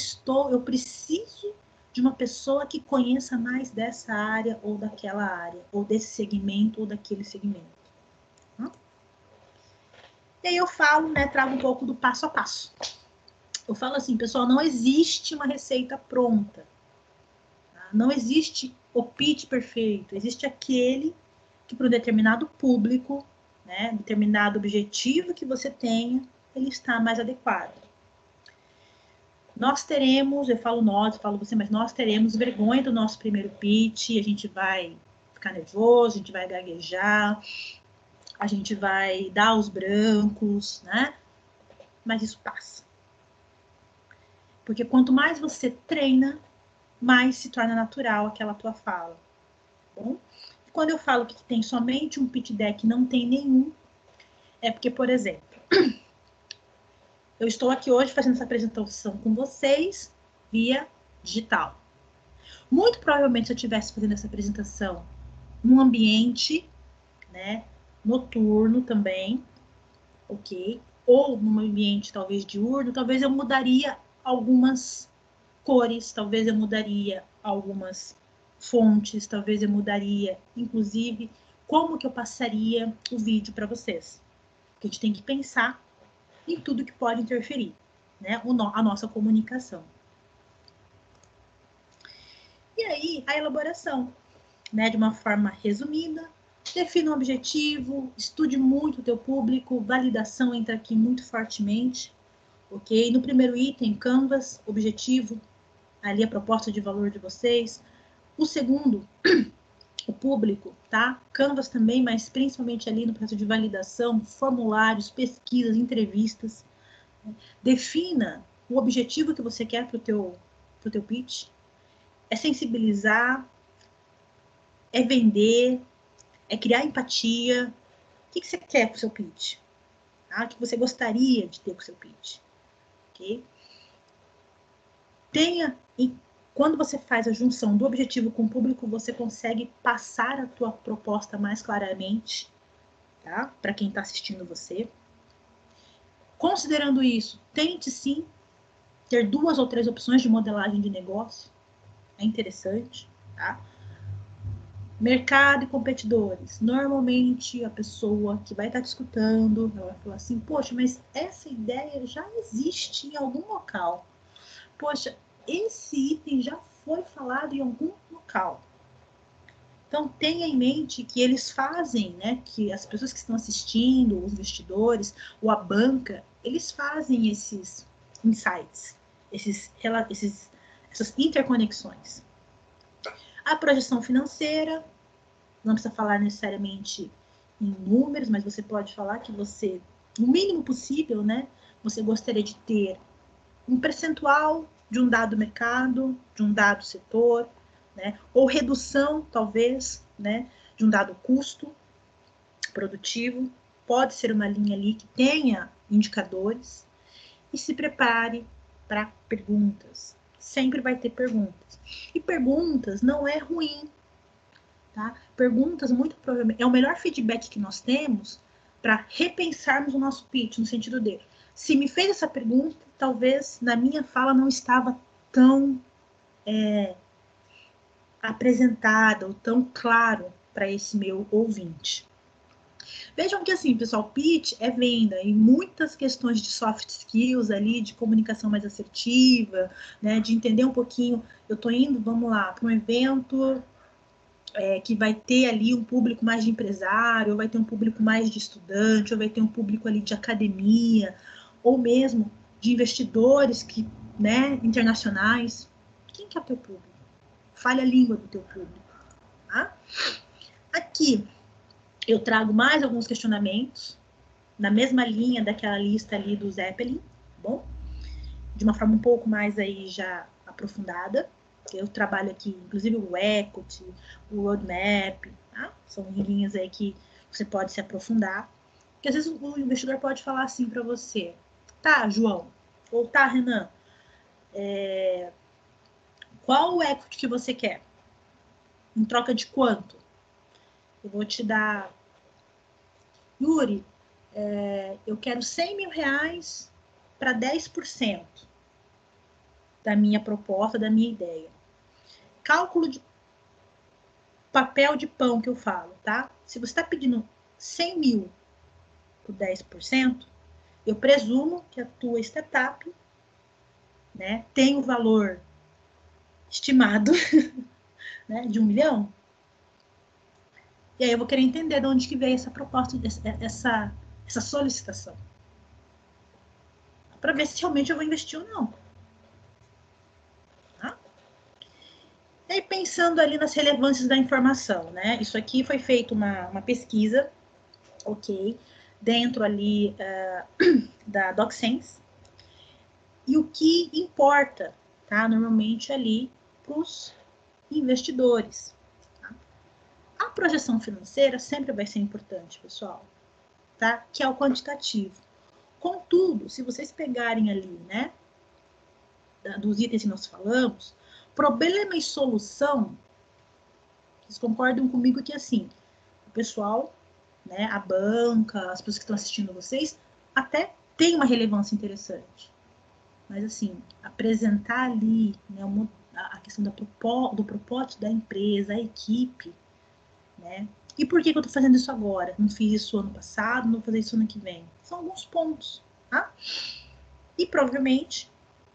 preciso de uma pessoa que conheça mais dessa área ou daquela área, ou desse segmento ou daquele segmento. Tá? E aí eu falo, né, trago um pouco do passo a passo. Eu falo assim, pessoal, não existe uma receita pronta. Tá? Não existe o pitch perfeito. Existe aquele que para um determinado público, né, determinado objetivo que você tenha, ele está mais adequado. Nós teremos, eu falo você, mas nós teremos vergonha do nosso primeiro pitch, a gente vai ficar nervoso, a gente vai gaguejar, a gente vai dar os brancos, né? Mas isso passa. Porque quanto mais você treina, mais se torna natural aquela tua fala. Tá bom? Quando eu falo que tem somente um pitch deck, não tem nenhum, é porque, por exemplo, eu estou aqui hoje fazendo essa apresentação com vocês via digital. Muito provavelmente, se eu estivesse fazendo essa apresentação num ambiente, né, noturno também, ok? Ou num ambiente talvez diurno, talvez eu mudaria algumas cores, talvez eu mudaria algumas fontes, talvez eu mudaria, inclusive, como que eu passaria o vídeo para vocês. Porque a gente tem que pensar em tudo que pode interferir, né, a nossa comunicação. E aí, a elaboração, né, de uma forma resumida, defina um objetivo, estude muito o teu público, validação entra aqui muito fortemente, ok? No primeiro item, Canvas, objetivo, ali a proposta de valor de vocês. O segundo, o público, tá? Canvas também, mas principalmente ali no processo de validação, formulários, pesquisas, entrevistas. Defina o objetivo que você quer pro teu pitch. É sensibilizar, é vender, é criar empatia. O que você quer com o seu pitch? Tá? O que você gostaria de ter com o seu pitch? Ok? Quando você faz a junção do objetivo com o público, você consegue passar a tua proposta mais claramente, tá? Para quem está assistindo você. Considerando isso, tente sim ter 2 ou 3 opções de modelagem de negócio. É interessante, tá? Mercado e competidores. Normalmente, a pessoa que vai estar te escutando, ela vai falar assim, poxa, mas essa ideia já existe em algum local. Poxa, esse item já foi falado em algum local. Então, tenha em mente que eles fazem, né, que as pessoas que estão assistindo, os investidores, ou a banca, eles fazem esses insights, essas interconexões. A projeção financeira, não precisa falar necessariamente em números, mas você pode falar que você, no mínimo possível, né, você gostaria de ter um percentual de um dado mercado, de um dado setor, né, ou redução, talvez, né, de um dado custo produtivo. Pode ser uma linha ali que tenha indicadores. E se prepare para perguntas. Sempre vai ter perguntas. E perguntas não é ruim. Tá? Perguntas, muito provavelmente, é o melhor feedback que nós temos para repensarmos o nosso pitch, no sentido de, se me fez essa pergunta, talvez na minha fala não estava tão apresentada ou tão claro para esse meu ouvinte. Vejam que assim, pessoal, pitch é venda e muitas questões de soft skills ali, de comunicação mais assertiva, né, de entender um pouquinho, eu estou indo, vamos lá, para um evento que vai ter ali um público mais de empresário, ou vai ter um público mais de estudante, ou vai ter um público ali de academia, ou mesmo de investidores que, né, internacionais. Quem que é o teu público? fale a língua do teu público. Tá? Aqui, eu trago mais alguns questionamentos, na mesma linha daquela lista ali do Zeppelin, tá bom? De uma forma um pouco mais aí já aprofundada. Eu trabalho aqui, inclusive, o equity, o roadmap, tá? São linhas aí que você pode se aprofundar. Porque às vezes o investidor pode falar assim para você, tá, João, ou tá, Renan, qual o equity que você quer? Em troca de quanto? Eu vou te dar, Yuri, eu quero 100 mil reais para 10% da minha proposta, da minha ideia. Cálculo de papel de pão que eu falo, tá? Se você está pedindo 100 mil por 10%, eu presumo que a tua startup, né, tem o valor estimado né, de 1 milhão. E aí eu vou querer entender de onde que veio essa proposta, essa solicitação. Para ver se realmente eu vou investir ou não. Tá? E aí pensando ali nas relevâncias da informação, né? Isso aqui foi feito uma pesquisa, ok? Dentro ali da DocSense. E o que importa, tá? Normalmente ali para os investidores. Tá? A projeção financeira sempre vai ser importante, pessoal, tá? Que é o quantitativo. Contudo, se vocês pegarem ali, né, dos itens que nós falamos, problema e solução, vocês concordam comigo que assim, o pessoal, né, a banca, as pessoas que estão assistindo vocês, até tem uma relevância interessante. Mas assim, apresentar ali, né, a questão do propósito da empresa, a equipe, né? E por que eu estou fazendo isso agora? Não fiz isso ano passado, não vou fazer isso ano que vem. São alguns pontos, tá? E provavelmente,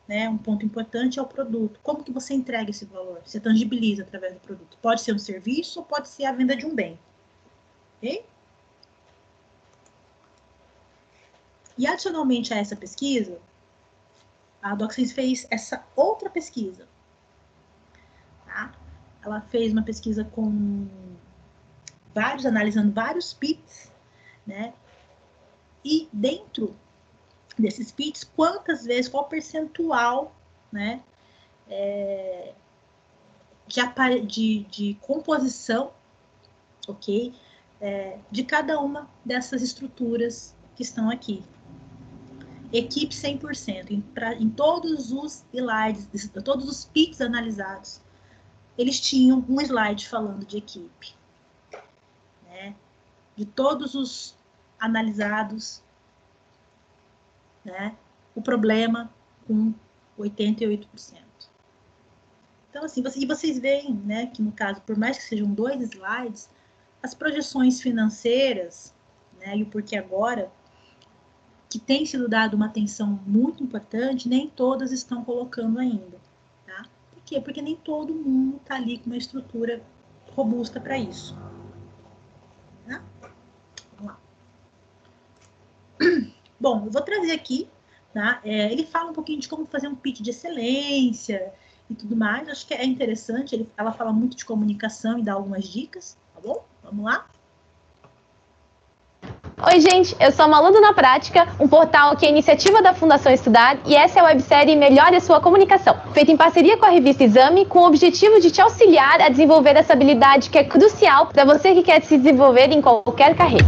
né, um ponto importante é o produto. Como que você entrega esse valor? Você tangibiliza através do produto. Pode ser um serviço ou pode ser a venda de um bem. Ok? E adicionalmente a essa pesquisa, a DocSense fez essa outra pesquisa. Tá? Ela fez uma pesquisa com analisando vários pitches, né? E dentro desses pitches, qual percentual, né, de composição, ok? De cada uma dessas estruturas que estão aqui. Equipe 100%. Em todos os slides, todos os pitches analisados, eles tinham um slide falando de equipe. Né? De todos os analisados, né? O problema com 88%. Então, assim, vocês veem, né, que no caso, por mais que sejam 2 slides, as projeções financeiras, né, e o porquê agora, que tem sido dado uma atenção muito importante, nem todas estão colocando ainda. Tá? Por quê? Porque nem todo mundo está ali com uma estrutura robusta para isso. Tá? Vamos lá. Bom, eu vou trazer aqui, tá? Ele fala um pouquinho de como fazer um pitch de excelência e tudo mais. Acho que é interessante, ela fala muito de comunicação e dá algumas dicas, tá bom? Vamos lá? Oi, gente, eu sou a Maludo na Prática, um portal que é iniciativa da Fundação Estudar, e essa é a websérie Melhore a Sua Comunicação, feita em parceria com a revista Exame, com o objetivo de te auxiliar a desenvolver essa habilidade que é crucial para você que quer se desenvolver em qualquer carreira.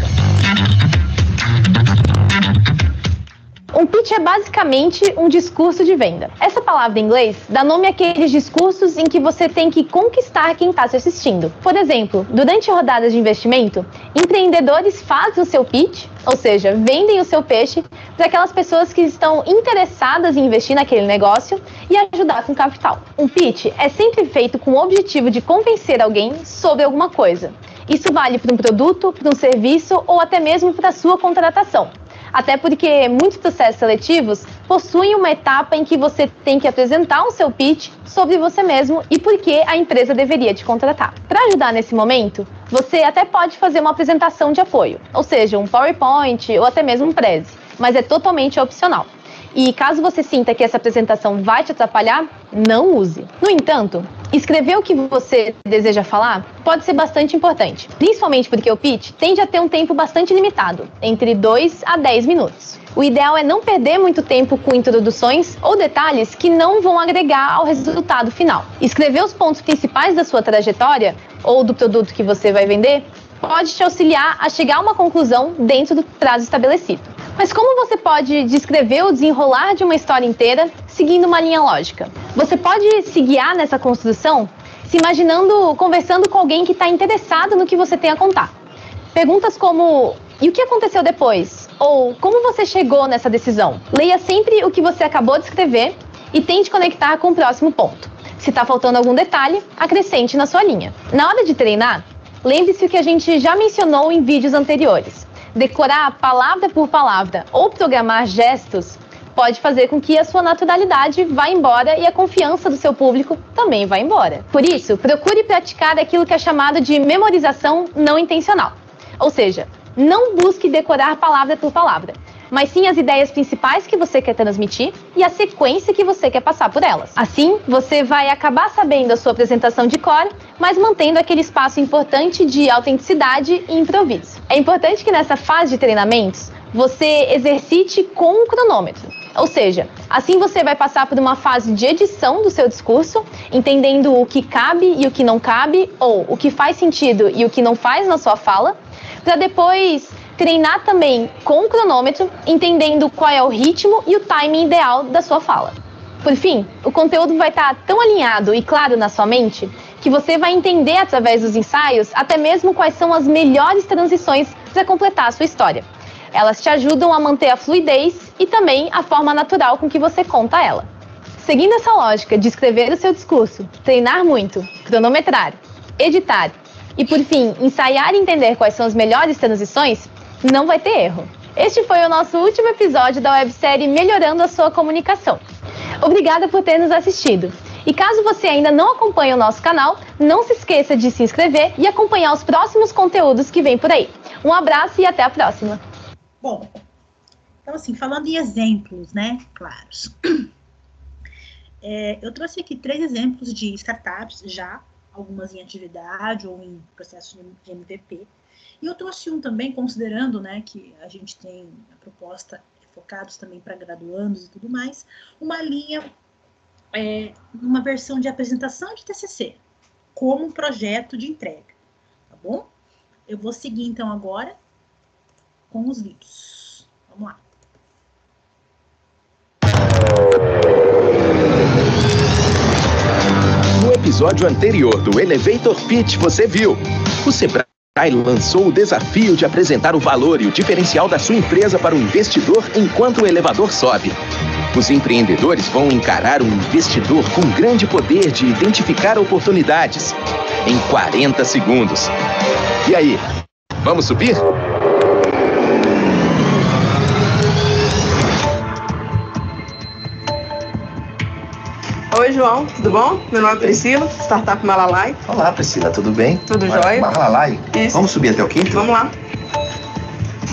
Um pitch é basicamente um discurso de venda. Essa palavra em inglês dá nome àqueles discursos em que você tem que conquistar quem está te assistindo. Por exemplo, durante rodadas de investimento, empreendedores fazem o seu pitch, ou seja, vendem o seu peixe para aquelas pessoas que estão interessadas em investir naquele negócio e ajudar com capital. Um pitch é sempre feito com o objetivo de convencer alguém sobre alguma coisa. Isso vale para um produto, para um serviço ou até mesmo para a sua contratação. Até porque muitos processos seletivos possuem uma etapa em que você tem que apresentar o seu pitch sobre você mesmo e por que a empresa deveria te contratar. Para ajudar nesse momento, você até pode fazer uma apresentação de apoio, ou seja, um PowerPoint ou até mesmo um Prezi, mas é totalmente opcional. E caso você sinta que essa apresentação vai te atrapalhar, não use. No entanto, escrever o que você deseja falar pode ser bastante importante, principalmente porque o pitch tende a ter um tempo bastante limitado, entre 2 a 10 minutos. O ideal é não perder muito tempo com introduções ou detalhes que não vão agregar ao resultado final. Escrever os pontos principais da sua trajetória ou do produto que você vai vender pode te auxiliar a chegar a uma conclusão dentro do prazo estabelecido. Mas como você pode descrever o desenrolar de uma história inteira seguindo uma linha lógica? Você pode se guiar nessa construção se imaginando conversando com alguém que está interessado no que você tem a contar. Perguntas como: e o que aconteceu depois? Ou como você chegou nessa decisão? Leia sempre o que você acabou de escrever e tente conectar com o próximo ponto. Se está faltando algum detalhe, acrescente na sua linha. Na hora de treinar, lembre-se o que a gente já mencionou em vídeos anteriores. Decorar palavra por palavra ou programar gestos pode fazer com que a sua naturalidade vá embora e a confiança do seu público também vá embora. Por isso, procure praticar aquilo que é chamado de memorização não intencional. Ou seja, não busque decorar palavra por palavra, mas sim as ideias principais que você quer transmitir e a sequência que você quer passar por elas. Assim, você vai acabar sabendo a sua apresentação de cor, mas mantendo aquele espaço importante de autenticidade e improviso. É importante que nessa fase de treinamentos, você exercite com um cronômetro. Ou seja, assim você vai passar por uma fase de edição do seu discurso, entendendo o que cabe e o que não cabe, ou o que faz sentido e o que não faz na sua fala, para depois treinar também com o cronômetro, entendendo qual é o ritmo e o timing ideal da sua fala. Por fim, o conteúdo vai estar tão alinhado e claro na sua mente que você vai entender através dos ensaios até mesmo quais são as melhores transições para completar a sua história. Elas te ajudam a manter a fluidez e também a forma natural com que você conta ela. Seguindo essa lógica de escrever o seu discurso, treinar muito, cronometrar, editar e, por fim, ensaiar e entender quais são as melhores transições, não vai ter erro. Este foi o nosso último episódio da websérie Melhorando a Sua Comunicação. Obrigada por ter nos assistido. E caso você ainda não acompanhe o nosso canal, não se esqueça de se inscrever e acompanhar os próximos conteúdos que vem por aí. Um abraço e até a próxima. Bom, então assim, falando em exemplos, né, claros. Eu trouxe aqui 3 exemplos de startups já, algumas em atividade ou em processo de MVP. E eu trouxe um também, considerando, né, que a gente tem a proposta focados também para graduandos e tudo mais, uma linha, uma versão de apresentação de TCC, como um projeto de entrega, tá bom? Eu vou seguir, então, agora com os vídeos. Vamos lá. No episódio anterior do Elevator Pitch, você viu o Sebrae lançou o desafio de apresentar o valor e o diferencial da sua empresa para o investidor enquanto o elevador sobe. Os empreendedores vão encarar um investidor com grande poder de identificar oportunidades em 40 segundos. E aí, vamos subir? Oi, João, tudo bom? Meu nome é Priscila, Startup Malalai. Olá, Priscila, tudo bem? Tudo jóia? Malalai. Isso. Vamos subir até o quinto? Vamos lá.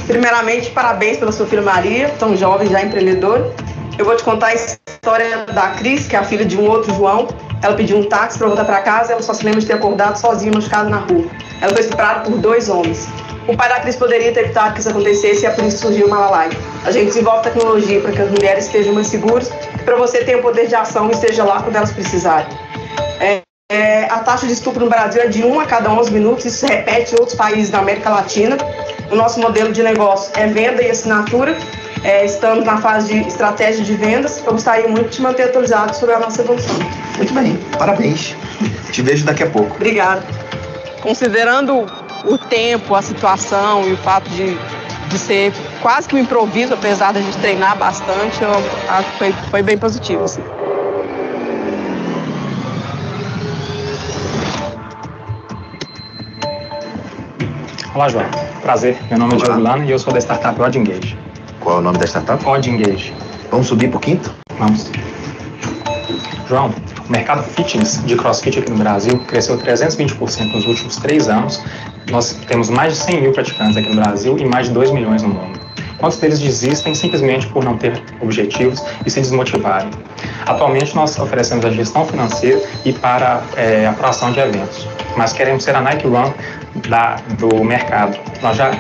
Primeiramente, parabéns pela sua filha Maria, tão jovem, já empreendedora. Eu vou te contar a história da Cris, que é a filha de um outro João. Ela pediu um táxi para voltar para casa, ela só se lembra de ter acordado sozinha, machucada na rua. Ela foi estuprada por 2 homens. O pai da Cris poderia ter evitado que isso acontecesse e é por isso que surgiu o Malalai. A gente desenvolve tecnologia para que as mulheres estejam mais seguras e para você ter o poder de ação e esteja lá quando elas precisarem. A taxa de estupro no Brasil é de 1 a cada 11 minutos, isso se repete em outros países da América Latina. O nosso modelo de negócio é venda e assinatura. Estamos na fase de estratégia de vendas. Eu gostaria muito de te manter atualizado sobre a nossa evolução. Muito bem, parabéns. Te vejo daqui a pouco. Obrigada. Considerando o tempo, a situação e o fato de ser quase que um improviso, apesar da gente treinar bastante, eu acho que foi bem positivo. Assim. Olá, João. Prazer. Meu nome é Diogo Lano e eu sou da startup Odd Engage. Qual é o nome da startup? Odd Engage. Vamos subir pro quinto? Vamos. João, o mercado fitness de CrossFit aqui no Brasil cresceu 320% nos últimos 3 anos. Nós temos mais de 100 mil praticantes aqui no Brasil e mais de 2 milhões no mundo. quantos deles desistem simplesmente por não ter objetivos e se desmotivarem. Atualmente nós oferecemos a gestão financeira e para a aprovação de eventos, mas queremos ser a Nike Run do mercado. Nós já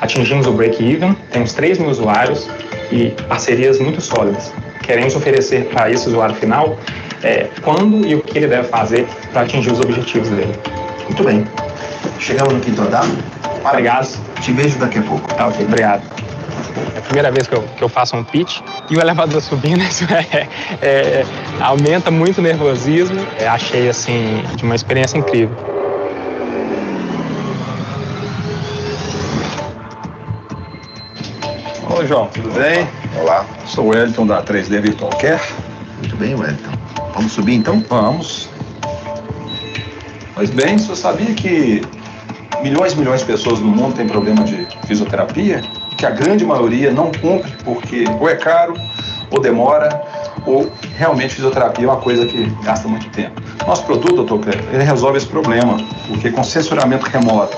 atingimos o break-even, temos 3 mil usuários e parcerias muito sólidas. Queremos oferecer para esse usuário final quando e o que ele deve fazer para atingir os objetivos dele. Muito bem. Chegamos no quinto andar. Obrigado. Te vejo daqui a pouco. Tá, ok, obrigado. É a primeira vez que eu faço um pitch e o elevador subindo, isso aumenta muito o nervosismo. Achei, assim, de uma experiência incrível. Oi, João, tudo bem? Olá. Sou o Wellington da 3D Virtual Care. Muito bem, Wellington. Vamos subir então? Vamos. Pois bem, você sabia que milhões e milhões de pessoas no mundo têm problema de fisioterapia? E que a grande maioria não cumpre porque ou é caro, ou demora, ou realmente fisioterapia é uma coisa que gasta muito tempo. Nosso produto, Dr. Cleber, ele resolve esse problema, porque com sensoramento remoto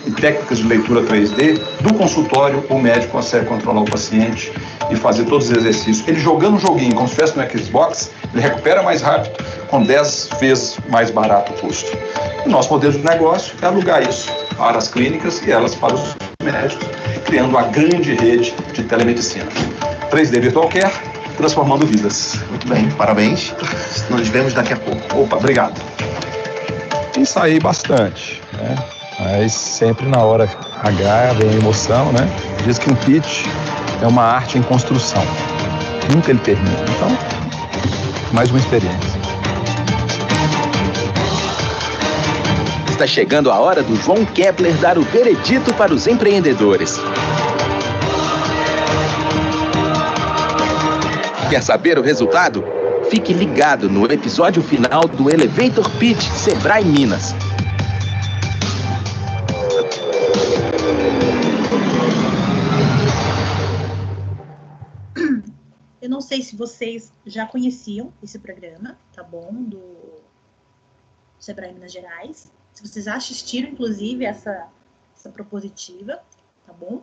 e técnicas de leitura 3D, do consultório, o médico consegue controlar o paciente e fazer todos os exercícios. Ele jogando um joguinho, como se estivesse no Xbox, ele recupera mais rápido, com 10 vezes mais barato o custo. O nosso modelo de negócio é alugar isso para as clínicas e elas para os médicos, criando uma grande rede de telemedicina. 3D Virtual Care, transformando vidas. Muito bem, parabéns. Nos vemos daqui a pouco. Opa, obrigado. Ensaiei bastante, né? Mas sempre na hora H vem a emoção, né? Diz que um pitch é uma arte em construção. Nunca ele termina. Então, mais uma experiência. Está chegando a hora do João Kepler dar o veredito para os empreendedores. Quer saber o resultado? Fique ligado no episódio final do Elevator Pitch Sebrae Minas. Eu não sei se vocês já conheciam esse programa, tá bom? Do Sebrae Minas Gerais. Se vocês assistiram, inclusive, essa propositiva, tá bom?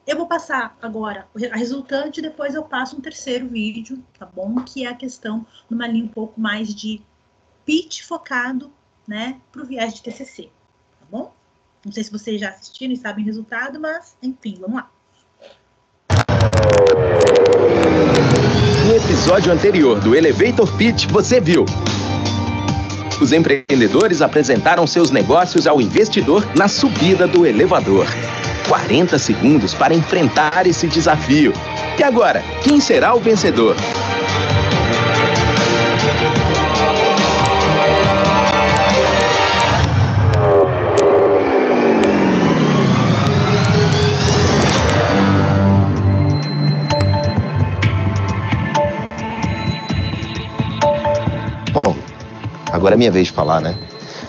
Eu vou passar agora a resultante e depois eu passo um terceiro vídeo, tá bom? Que é a questão numa linha um pouco mais de pitch focado, né, para o viés de TCC, tá bom? Não sei se vocês já assistiram e sabem o resultado, mas, enfim, vamos lá. No episódio anterior do Elevator Pitch, você viu. Os empreendedores apresentaram seus negócios ao investidor na subida do elevador. 40 segundos para enfrentar esse desafio. E agora, quem será o vencedor? Bom, agora é minha vez de falar, né?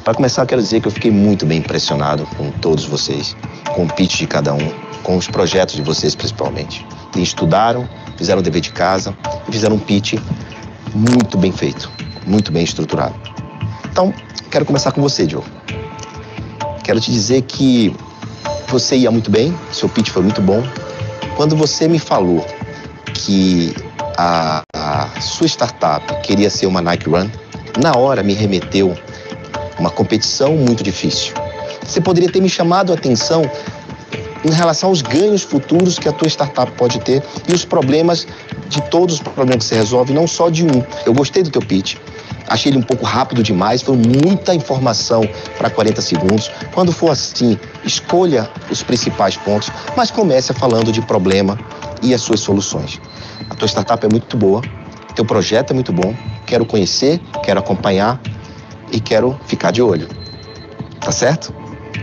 Para começar, eu quero dizer que eu fiquei muito bem impressionado com todos vocês, com o pitch de cada um, com os projetos de vocês principalmente. Eles estudaram, fizeram o dever de casa e fizeram um pitch muito bem feito, muito bem estruturado. Então, quero começar com você, Joe. Quero te dizer que você ia muito bem, seu pitch foi muito bom. Quando você me falou que a sua startup queria ser uma Nike Run, na hora me remeteu uma competição muito difícil. Você poderia ter me chamado a atenção em relação aos ganhos futuros que a tua startup pode ter e os problemas de todos os problemas que você resolve, não só de um. Eu gostei do teu pitch. Achei ele um pouco rápido demais, foi muita informação para 40 segundos. Quando for assim, escolha os principais pontos, mas comece falando de problema e as suas soluções. A tua startup é muito boa, teu projeto é muito bom, quero conhecer, quero acompanhar e quero ficar de olho. Tá certo?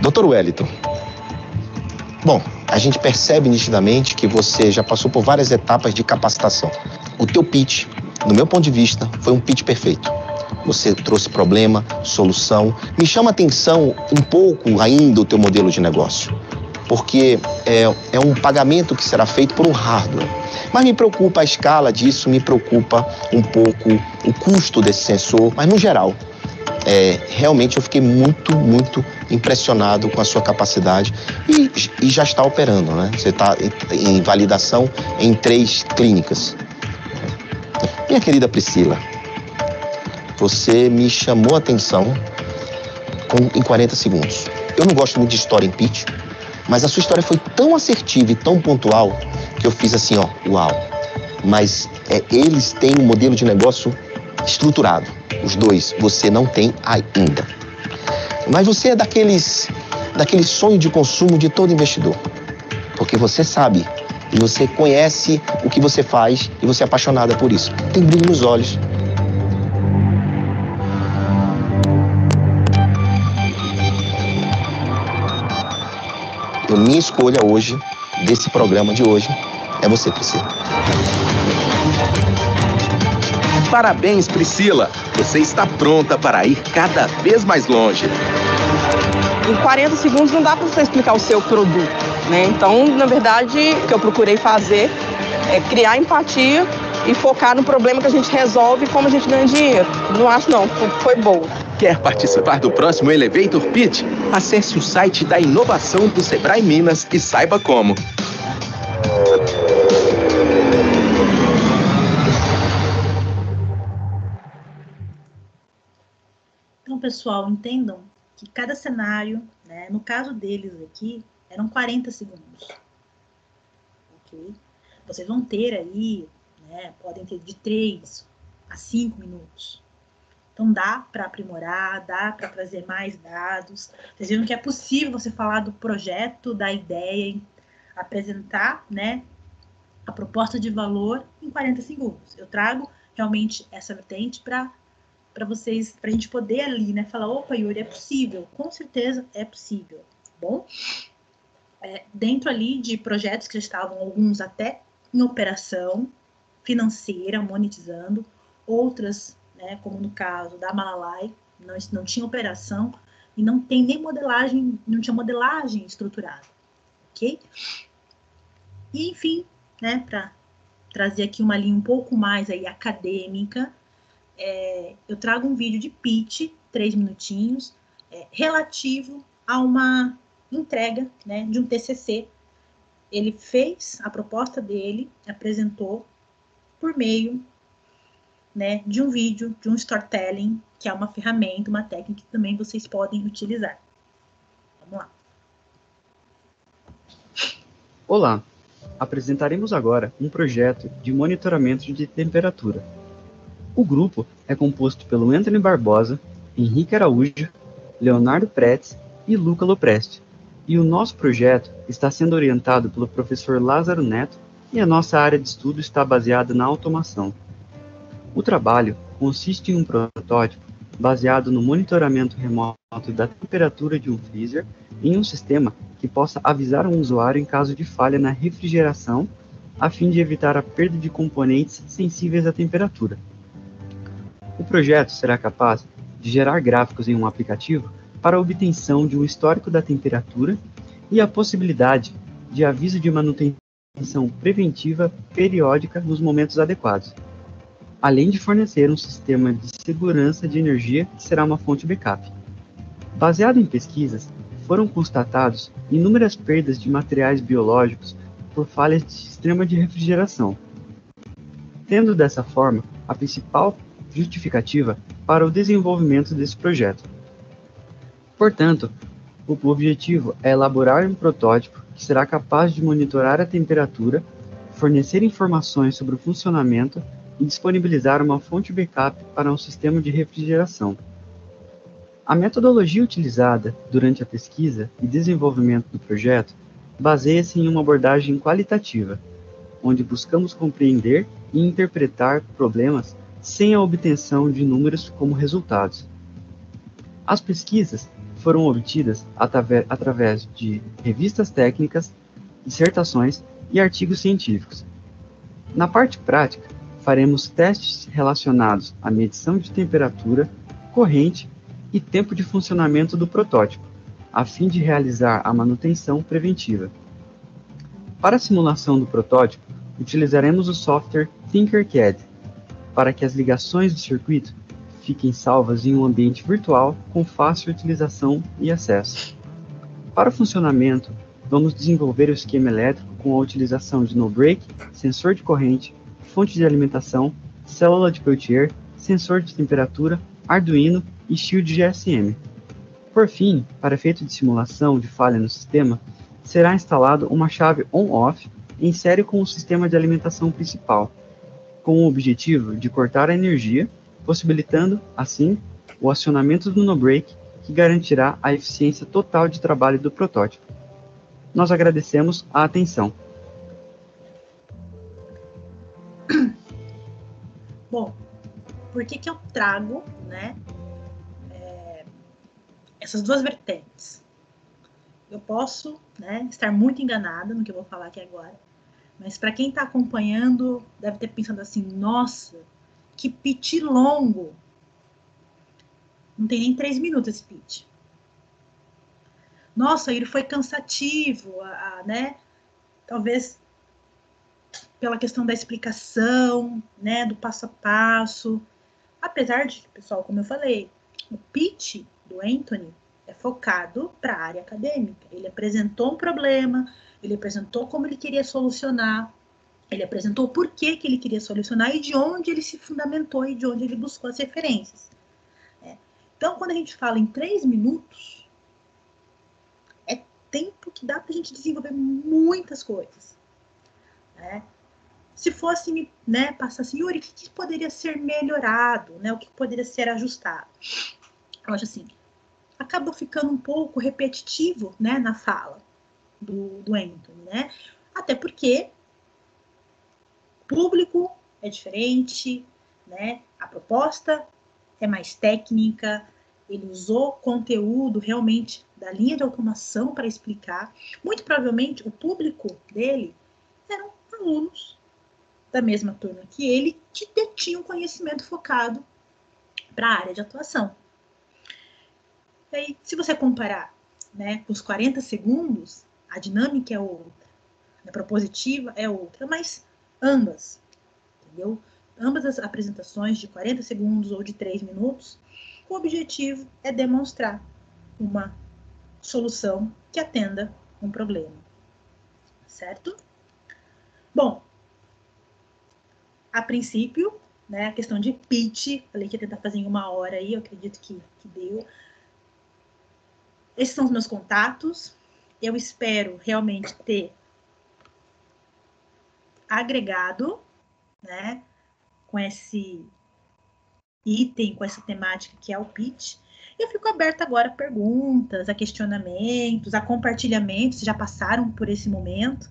Dr. Wellington. Bom, a gente percebe nitidamente que você já passou por várias etapas de capacitação. O teu pitch, no meu ponto de vista, foi um pitch perfeito. Você trouxe problema, solução. Me chama a atenção um pouco ainda o teu modelo de negócio, porque é um pagamento que será feito por um hardware. Mas me preocupa a escala disso, me preocupa um pouco o custo desse sensor, mas no geral, realmente eu fiquei muito, muito impressionado com a sua capacidade e já está operando, né? Você está em validação em 3 clínicas. Minha querida Priscila, você me chamou a atenção em 40 segundos. Eu não gosto muito de história em pitch, mas a sua história foi tão assertiva e tão pontual que eu fiz assim, uau. Mas eles têm um modelo de negócio estruturado. Os 2, você não tem ainda. Mas você é daquele sonho de consumo de todo investidor. Porque você sabe e você conhece o que você faz e você é apaixonada por isso. Tem brilho nos olhos. Minha escolha hoje, desse programa de hoje, é você, Priscila. Parabéns, Priscila! Você está pronta para ir cada vez mais longe. Em 40 segundos não dá para você explicar o seu produto, né? Então, na verdade, o que eu procurei fazer é criar empatia e focar no problema que a gente resolve e como a gente ganha dinheiro. Não acho não, foi bom. Quer participar do próximo Elevator Pitch? Acesse o site da inovação do Sebrae Minas e saiba como. Então, pessoal, entendam que cada cenário, né, no caso deles aqui, eram 40 segundos. Ok? Vocês vão ter aí, né, podem ter de 3 a 5 minutos. Então, dá para aprimorar, dá para trazer mais dados. Vocês viram que é possível você falar do projeto, da ideia, apresentar, né, a proposta de valor em 40 segundos. Eu trago realmente essa vertente para vocês, para a gente poder ali, né, falar, opa, Yuri, é possível. Com certeza é possível, tá bom? Dentro ali de projetos que já estavam, alguns até em operação financeira, monetizando, outras, né, como no caso da Malalai, não tinha operação e não tem nem modelagem, não tinha modelagem estruturada, ok? E, enfim, né, para trazer aqui uma linha um pouco mais aí acadêmica, eu trago um vídeo de pitch, 3 minutinhos, relativo a uma entrega, né, de um TCC. Ele fez a proposta dele, apresentou por meio, né, de um vídeo, de um storytelling, que é uma ferramenta, uma técnica que também vocês podem utilizar. Vamos lá. Olá, apresentaremos agora um projeto de monitoramento de temperatura. O grupo é composto pelo Anthony Barbosa, Henrique Araújo, Leonardo Pretz e Luca Lopresti. E o nosso projeto está sendo orientado pelo professor Lázaro Neto e a nossa área de estudo está baseada na automação. O trabalho consiste em um protótipo baseado no monitoramento remoto da temperatura de um freezer em um sistema que possa avisar um usuário em caso de falha na refrigeração, a fim de evitar a perda de componentes sensíveis à temperatura. O projeto será capaz de gerar gráficos em um aplicativo para a obtenção de um histórico da temperatura e a possibilidade de aviso de manutenção preventiva periódica nos momentos adequados, além de fornecer um sistema de segurança de energia que será uma fonte backup. Baseado em pesquisas, foram constatados inúmeras perdas de materiais biológicos por falhas de sistema de refrigeração, tendo dessa forma a principal justificativa para o desenvolvimento desse projeto. Portanto, o objetivo é elaborar um protótipo que será capaz de monitorar a temperatura, fornecer informações sobre o funcionamento e disponibilizar uma fonte backup para um sistema de refrigeração. A metodologia utilizada durante a pesquisa e desenvolvimento do projeto baseia-se em uma abordagem qualitativa, onde buscamos compreender e interpretar problemas sem a obtenção de números como resultados. As pesquisas foram obtidas através de revistas técnicas, dissertações e artigos científicos. Na parte prática, faremos testes relacionados à medição de temperatura, corrente e tempo de funcionamento do protótipo, a fim de realizar a manutenção preventiva. Para a simulação do protótipo, utilizaremos o software Tinkercad, para que as ligações do circuito fiquem salvas em um ambiente virtual com fácil utilização e acesso. Para o funcionamento, vamos desenvolver o esquema elétrico com a utilização de no-break, sensor de corrente, fonte de alimentação, célula de Peltier, sensor de temperatura, Arduino e shield GSM. Por fim, para efeito de simulação de falha no sistema, será instalado uma chave on-off em série com o sistema de alimentação principal, com o objetivo de cortar a energia, possibilitando, assim, o acionamento do no-break, que garantirá a eficiência total de trabalho do protótipo. Nós agradecemos a atenção. Bom, por que eu trago, né, essas duas vertentes? Eu posso, né, estar muito enganada no que eu vou falar aqui agora, mas para quem está acompanhando, deve ter pensado assim, nossa, que pitch longo. Não tem nem 3 minutos esse pitch. Nossa, ele foi cansativo, né? Talvez pela questão da explicação, né, do passo a passo. Apesar de, pessoal, como eu falei, o pitch do Anthony é focado para a área acadêmica. Ele apresentou um problema, ele apresentou como ele queria solucionar, ele apresentou o porquê que ele queria solucionar e de onde ele se fundamentou e de onde ele buscou as referências. Então, quando a gente fala em 3 minutos, é tempo que dá para a gente desenvolver muitas coisas. Né? Se fosse, né, passar assim, Yuri, o que poderia ser melhorado? Né? O que poderia ser ajustado? Eu acho assim, acaba ficando um pouco repetitivo, né, na fala do Anthony, né? Até porque o público é diferente, né? A proposta é mais técnica, ele usou conteúdo realmente da linha de automação para explicar. Muito provavelmente o público dele eram alunos da mesma turma que ele, que detinham conhecimento focado para a área de atuação. E aí, se você comparar, né, com os 40 segundos, a dinâmica é outra, a propositiva é outra, mas ambas, entendeu? Ambas as apresentações de 40 segundos ou de 3 minutos, o objetivo é demonstrar uma solução que atenda um problema, certo? Bom, a princípio, né, a questão de pitch, falei que ia tentar fazer em 1 hora aí, eu acredito que deu. Esses são os meus contatos. Eu espero realmente ter agregado, né, com esse item, com essa temática que é o pitch. Eu fico aberta agora a perguntas, a questionamentos, a compartilhamentos, se já passaram por esse momento,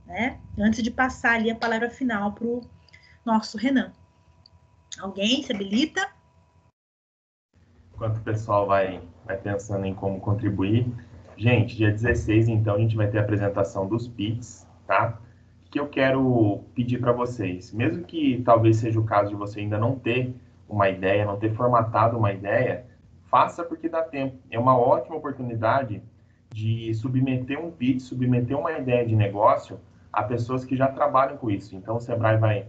né? Antes de passar ali a palavra final para o nosso Renan. Alguém se habilita? Enquanto o pessoal vai pensando em como contribuir. Gente, dia 16, então, a gente vai ter a apresentação dos pitches, tá? O que eu quero pedir para vocês, mesmo que talvez seja o caso de você ainda não ter uma ideia, não ter formatado uma ideia, faça porque dá tempo. É uma ótima oportunidade de submeter um pitch, submeter uma ideia de negócio a pessoas que já trabalham com isso. Então, o Sebrae vai,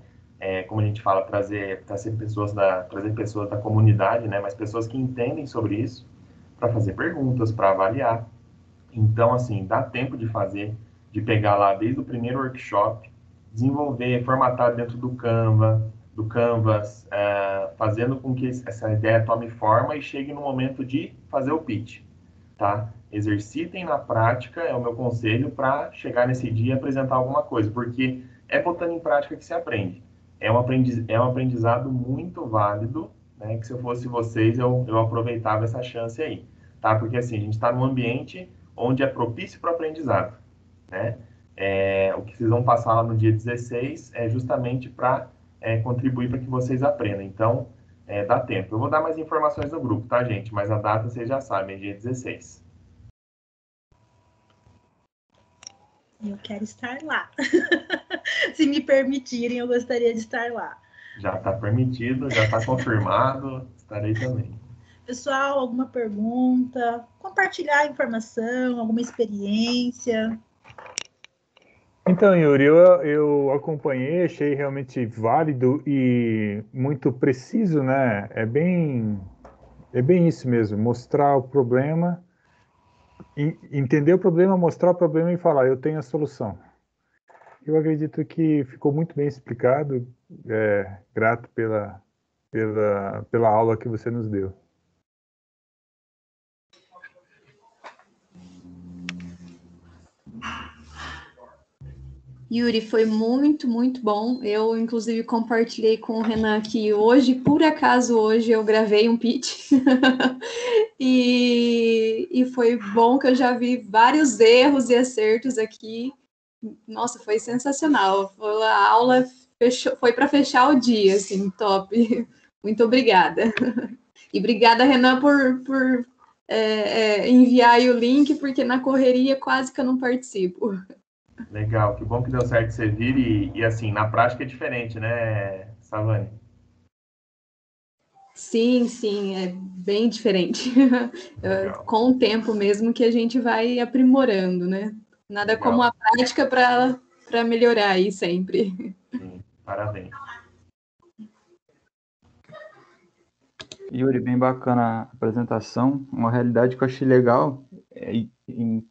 como a gente fala, trazer pessoas da comunidade, né? Mas pessoas que entendem sobre isso, para fazer perguntas, para avaliar. Então, assim, dá tempo de fazer, de pegar lá desde o primeiro workshop, desenvolver, formatar dentro do Canvas, fazendo com que essa ideia tome forma e chegue no momento de fazer o pitch, tá? Exercitem na prática, é o meu conselho, para chegar nesse dia e apresentar alguma coisa, porque é botando em prática que se aprende. É um aprendizado muito válido, né? Que se eu fosse vocês, eu aproveitava essa chance aí, tá? Porque assim, a gente está num ambiente onde é propício para o aprendizado, né? O que vocês vão passar lá no dia 16 é justamente para contribuir para que vocês aprendam. Então, dá tempo. Eu vou dar mais informações no grupo, tá, gente? Mas a data vocês já sabem, é dia 16. Eu quero estar lá. Se me permitirem, eu gostaria de estar lá. Já está permitido, já está confirmado, estarei também. Pessoal, alguma pergunta? Compartilhar informação, alguma experiência? Então, Yuri, eu acompanhei, achei realmente válido e muito preciso, né? É bem isso mesmo, mostrar o problema, entender o problema, mostrar o problema e falar, eu tenho a solução. Eu acredito que ficou muito bem explicado, grato pela aula que você nos deu. Yuri, foi muito, muito bom. Eu, inclusive, compartilhei com o Renan que hoje, por acaso, hoje eu gravei um pitch. e foi bom que eu já vi vários erros e acertos aqui. Nossa, foi sensacional. A aula foi para fechar o dia, assim, top. Muito obrigada. E obrigada, Renan, por enviar aí o link, porque na correria quase que eu não participo. Legal, que bom que deu certo você vir e assim, na prática é diferente, né, Savani? Sim, é bem diferente. Com o tempo mesmo que a gente vai aprimorando, né? Nada Legal. como a prática para melhorar aí sempre. Sim, parabéns. Yuri, bem bacana a apresentação. Uma realidade que eu achei legal e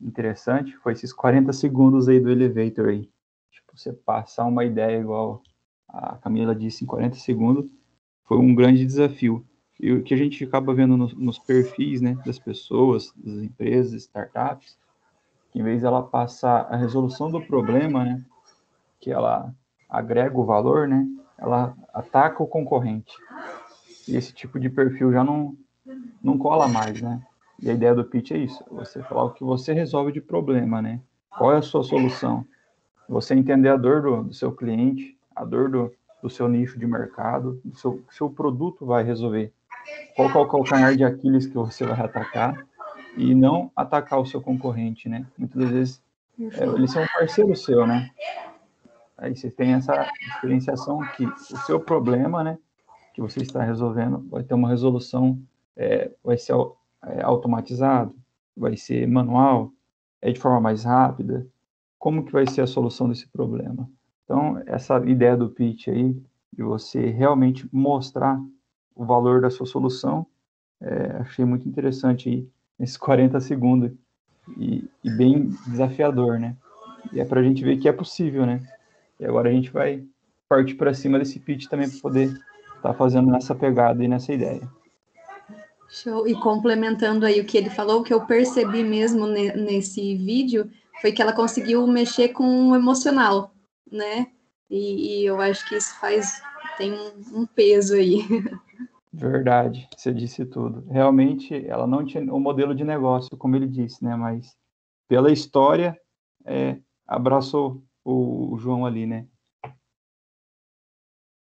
interessante foi esses 40 segundos aí do elevator aí. Tipo, você passar uma ideia igual a Camila disse em 40 segundos foi um grande desafio. E o que a gente acaba vendo nos perfis, né, das pessoas, das empresas, startups, que em vez dela passar a resolução do problema, né, que ela agrega o valor, né, ela ataca o concorrente. E esse tipo de perfil já não cola mais, né? E a ideia do pitch é isso, você falar o que você resolve de problema, né? Qual é a sua solução? Você entender a dor do seu cliente, a dor do seu nicho de mercado, do seu produto vai resolver. Qual é o calcanhar de Aquiles que você vai atacar e não atacar o seu concorrente, né? Muitas das vezes eles são um parceiro seu, né? Aí você tem essa diferenciação que o seu problema, né, que você está resolvendo, vai ter uma resolução, vai ser automatizado, vai ser manual, de forma mais rápida. Como que vai ser a solução desse problema? Então, essa ideia do pitch aí, de você realmente mostrar o valor da sua solução, achei muito interessante aí, nesses 40 segundos, e bem desafiador, né? E é para a gente ver que é possível, né? E agora a gente vai partir para cima desse pitch também para poder estar fazendo nessa pegada e nessa ideia. Show. E complementando aí o que ele falou, o que eu percebi mesmo nesse vídeo foi que ela conseguiu mexer com o emocional, né? E eu acho que isso tem um peso aí. Verdade, você disse tudo. Realmente, ela não tinha um modelo de negócio, como ele disse, né? Mas pela história, abraçou o João ali, né?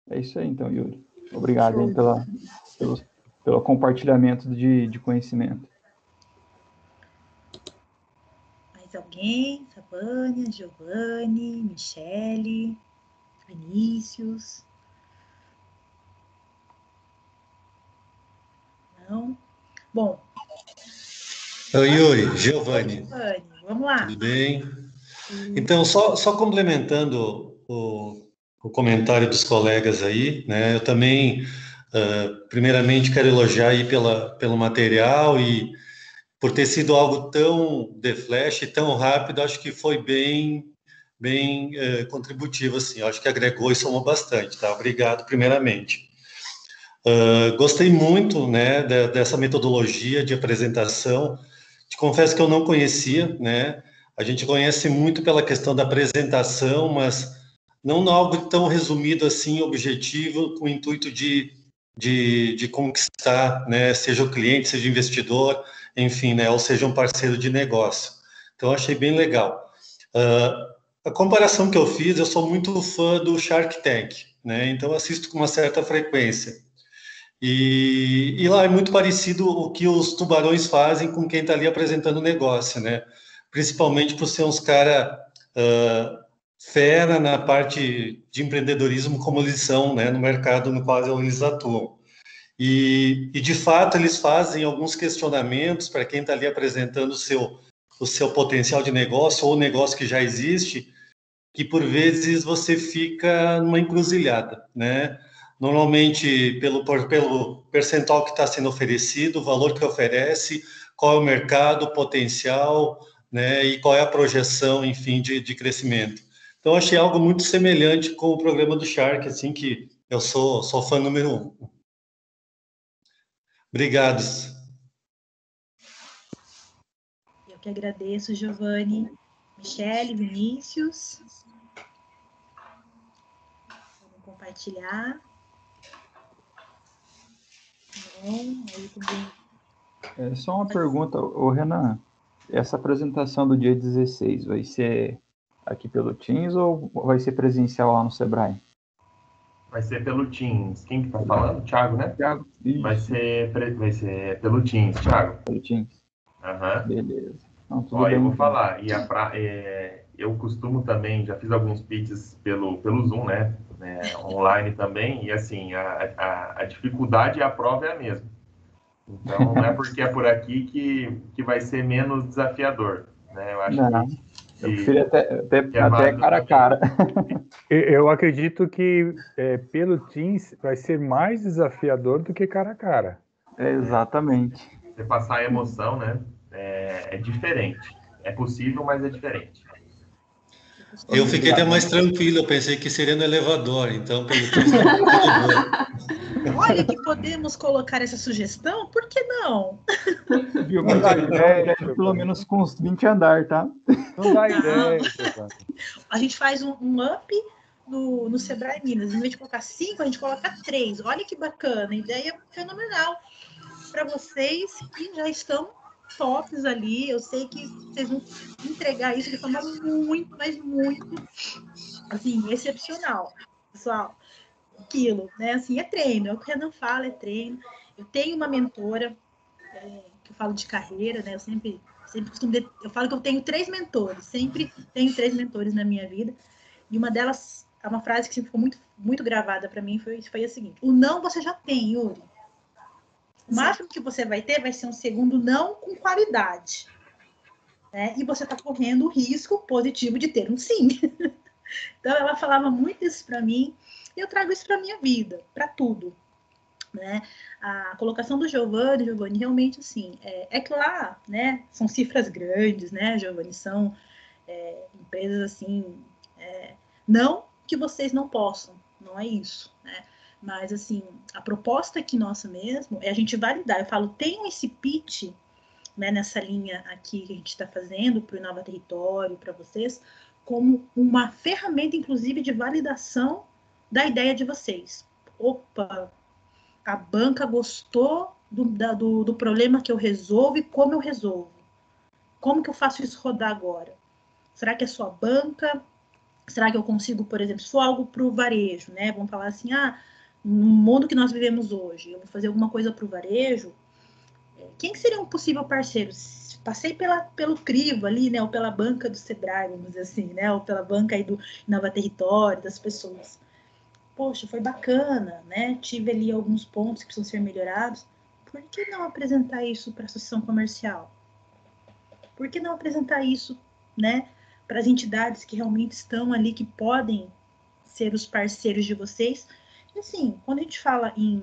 É isso aí, então, Yuri. Obrigado aí pelo compartilhamento de conhecimento. Mais alguém? Savânia, Giovanni, Michele, Vinícius? Não? Bom. Oi, Yuri, Giovanni. Vamos lá. Tudo bem? Então, só complementando o comentário dos colegas aí, né? Eu também, primeiramente, quero elogiar aí pelo material e por ter sido algo tão de flash, tão rápido, acho que foi bem contributivo, assim. Acho que agregou e somou bastante, tá? Obrigado, primeiramente. Gostei muito, né, dessa metodologia de apresentação. Te confesso que eu não conhecia, né? A gente conhece muito pela questão da apresentação, mas não algo tão resumido assim, objetivo, com o intuito de conquistar, né? Seja o cliente, seja o investidor, enfim, né? Ou seja um parceiro de negócio. Então, achei bem legal. A comparação que eu fiz, eu sou muito fã do Shark Tank, né? Então, assisto com uma certa frequência. E lá é muito parecido o que os tubarões fazem com quem está ali apresentando o negócio, né? Principalmente por ser uns cara fera na parte de empreendedorismo como eles são, né? No mercado no qual eles atuam. E de fato, eles fazem alguns questionamentos para quem está ali apresentando o seu potencial de negócio ou o negócio que já existe, que por vezes você fica numa encruzilhada, né? Normalmente pelo percentual que está sendo oferecido, o valor que oferece, qual é o mercado, o potencial, né? E qual é a projeção, enfim, de crescimento. Então, achei algo muito semelhante com o programa do Shark, assim, que eu sou fã número 1. Obrigado. Eu que agradeço, Giovanni, Michele, Vinícius. Vamos compartilhar. Bom, aí também. Só uma pergunta, ô Renan. Essa apresentação do dia 16 vai ser aqui pelo Teams ou vai ser presencial lá no Sebrae? Vai ser pelo Teams. Quem que tá falando? Thiago, né? Thiago. Vai ser pelo Teams, Thiago. Pelo Teams. Aham. Beleza. Não, tudo Ó, bem, eu vou então. falar. Eu costumo também, já fiz alguns pitches pelo Zoom, né? Online também. E assim, a dificuldade e a prova é a mesma. Então, não é porque é por aqui que vai ser menos desafiador, né? Eu acho Não, que eu prefiro que é até válido cara a também. cara. Eu acredito que pelo Teams vai ser mais desafiador do que cara a cara. Exatamente. Você passar a emoção, né? É diferente. É possível, mas é diferente. Eu fiquei até mais tranquilo, eu pensei que seria no elevador, então pelo Teams não foi muito bom. Olha que podemos colocar essa sugestão, por que não? Viu? Mas a ideia é pelo menos com uns 20 andar, tá? Não dá ideia. A gente faz um up no Sebrae Minas. Em vez de colocar 5, a gente coloca 3. Olha que bacana. Ideia fenomenal para vocês que já estão tops ali. Eu sei que vocês vão entregar isso de forma muito, mas muito, assim, excepcional. Pessoal, aquilo, né? Assim, é treino. É o que o Renan fala, é treino. Eu tenho uma mentora, que eu falo de carreira, né? Eu sempre costumo... Eu falo que eu tenho 3 mentores. Sempre tenho 3 mentores na minha vida. E uma delas, é uma frase que sempre ficou muito, muito gravada para mim, foi a seguinte: o não você já tem, Yuri. O máximo que você vai ter vai ser um segundo não com qualidade. Né? E você está correndo o risco positivo de ter um sim. Então, ela falava muito isso para mim, e eu trago isso para minha vida, para tudo. Né? A colocação do Giovanni, realmente, assim, é que lá, né, são cifras grandes, né, Giovanni, são empresas, assim, não que vocês não possam, não é isso, né? Mas, assim, a proposta aqui nossa mesmo é a gente validar. Eu falo, tem esse pitch, né, nessa linha aqui que a gente está fazendo para o Inova Território, para vocês, como uma ferramenta, inclusive, de validação da ideia de vocês. Opa, a banca gostou do problema que eu resolvo e como eu resolvo. Como que eu faço isso rodar agora? Será que é só a banca? Será que eu consigo, por exemplo, se for algo para o varejo, né? Vamos falar assim, no mundo que nós vivemos hoje, eu vou fazer alguma coisa para o varejo, quem seria um possível parceiro? Passei pelo crivo ali, né? Ou pela banca do Sebrae, vamos dizer assim, né? Ou pela banca aí do Inova Território, das pessoas. Poxa, foi bacana, né? Tive ali alguns pontos que precisam ser melhorados. Por que não apresentar isso para a associação comercial? Por que não apresentar isso, né, para as entidades que realmente estão ali, que podem ser os parceiros de vocês? E assim, quando a gente fala em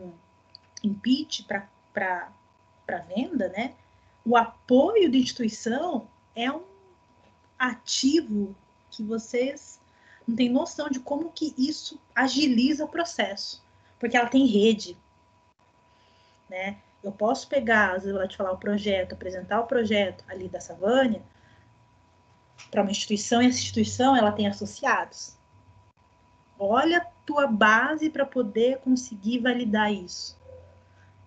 pitch para venda, né, o apoio da instituição é um ativo que vocês não têm noção de como que isso agiliza o processo, porque ela tem rede, né? Eu posso pegar, às vezes, eu vou te falar o projeto, apresentar o projeto ali da Savânia para uma instituição, e essa instituição ela tem associados. Olha a tua base para poder conseguir validar isso.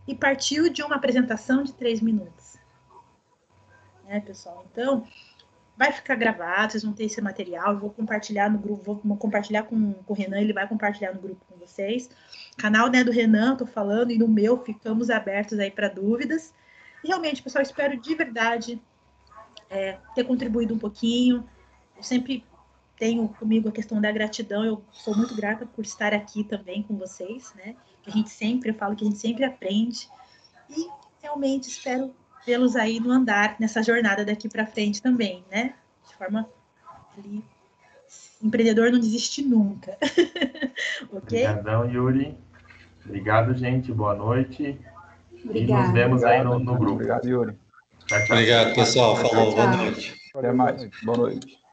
E partiu de uma apresentação de 3 minutos. Né, pessoal? Então, vai ficar gravado, vocês vão ter esse material, eu vou compartilhar no grupo, vou compartilhar com o Renan, ele vai compartilhar no grupo com vocês. Canal, né, do Renan, tô falando, e no meu, ficamos abertos aí para dúvidas. E realmente, pessoal, espero de verdade ter contribuído um pouquinho. Eu sempre tenho comigo a questão da gratidão, eu sou muito grata por estar aqui também com vocês, né? Eu falo que a gente sempre aprende, e realmente espero vê-los aí no andar, nessa jornada daqui para frente também, né? De forma ali empreendedor não desiste nunca. Ok? Obrigadão, Yuri. Obrigado, gente. Boa noite. Obrigada. E nos vemos aí no grupo. Obrigado, Yuri. Tchau, tchau. Obrigado, pessoal. Falou, boa Tchau. noite. Até mais. Boa noite.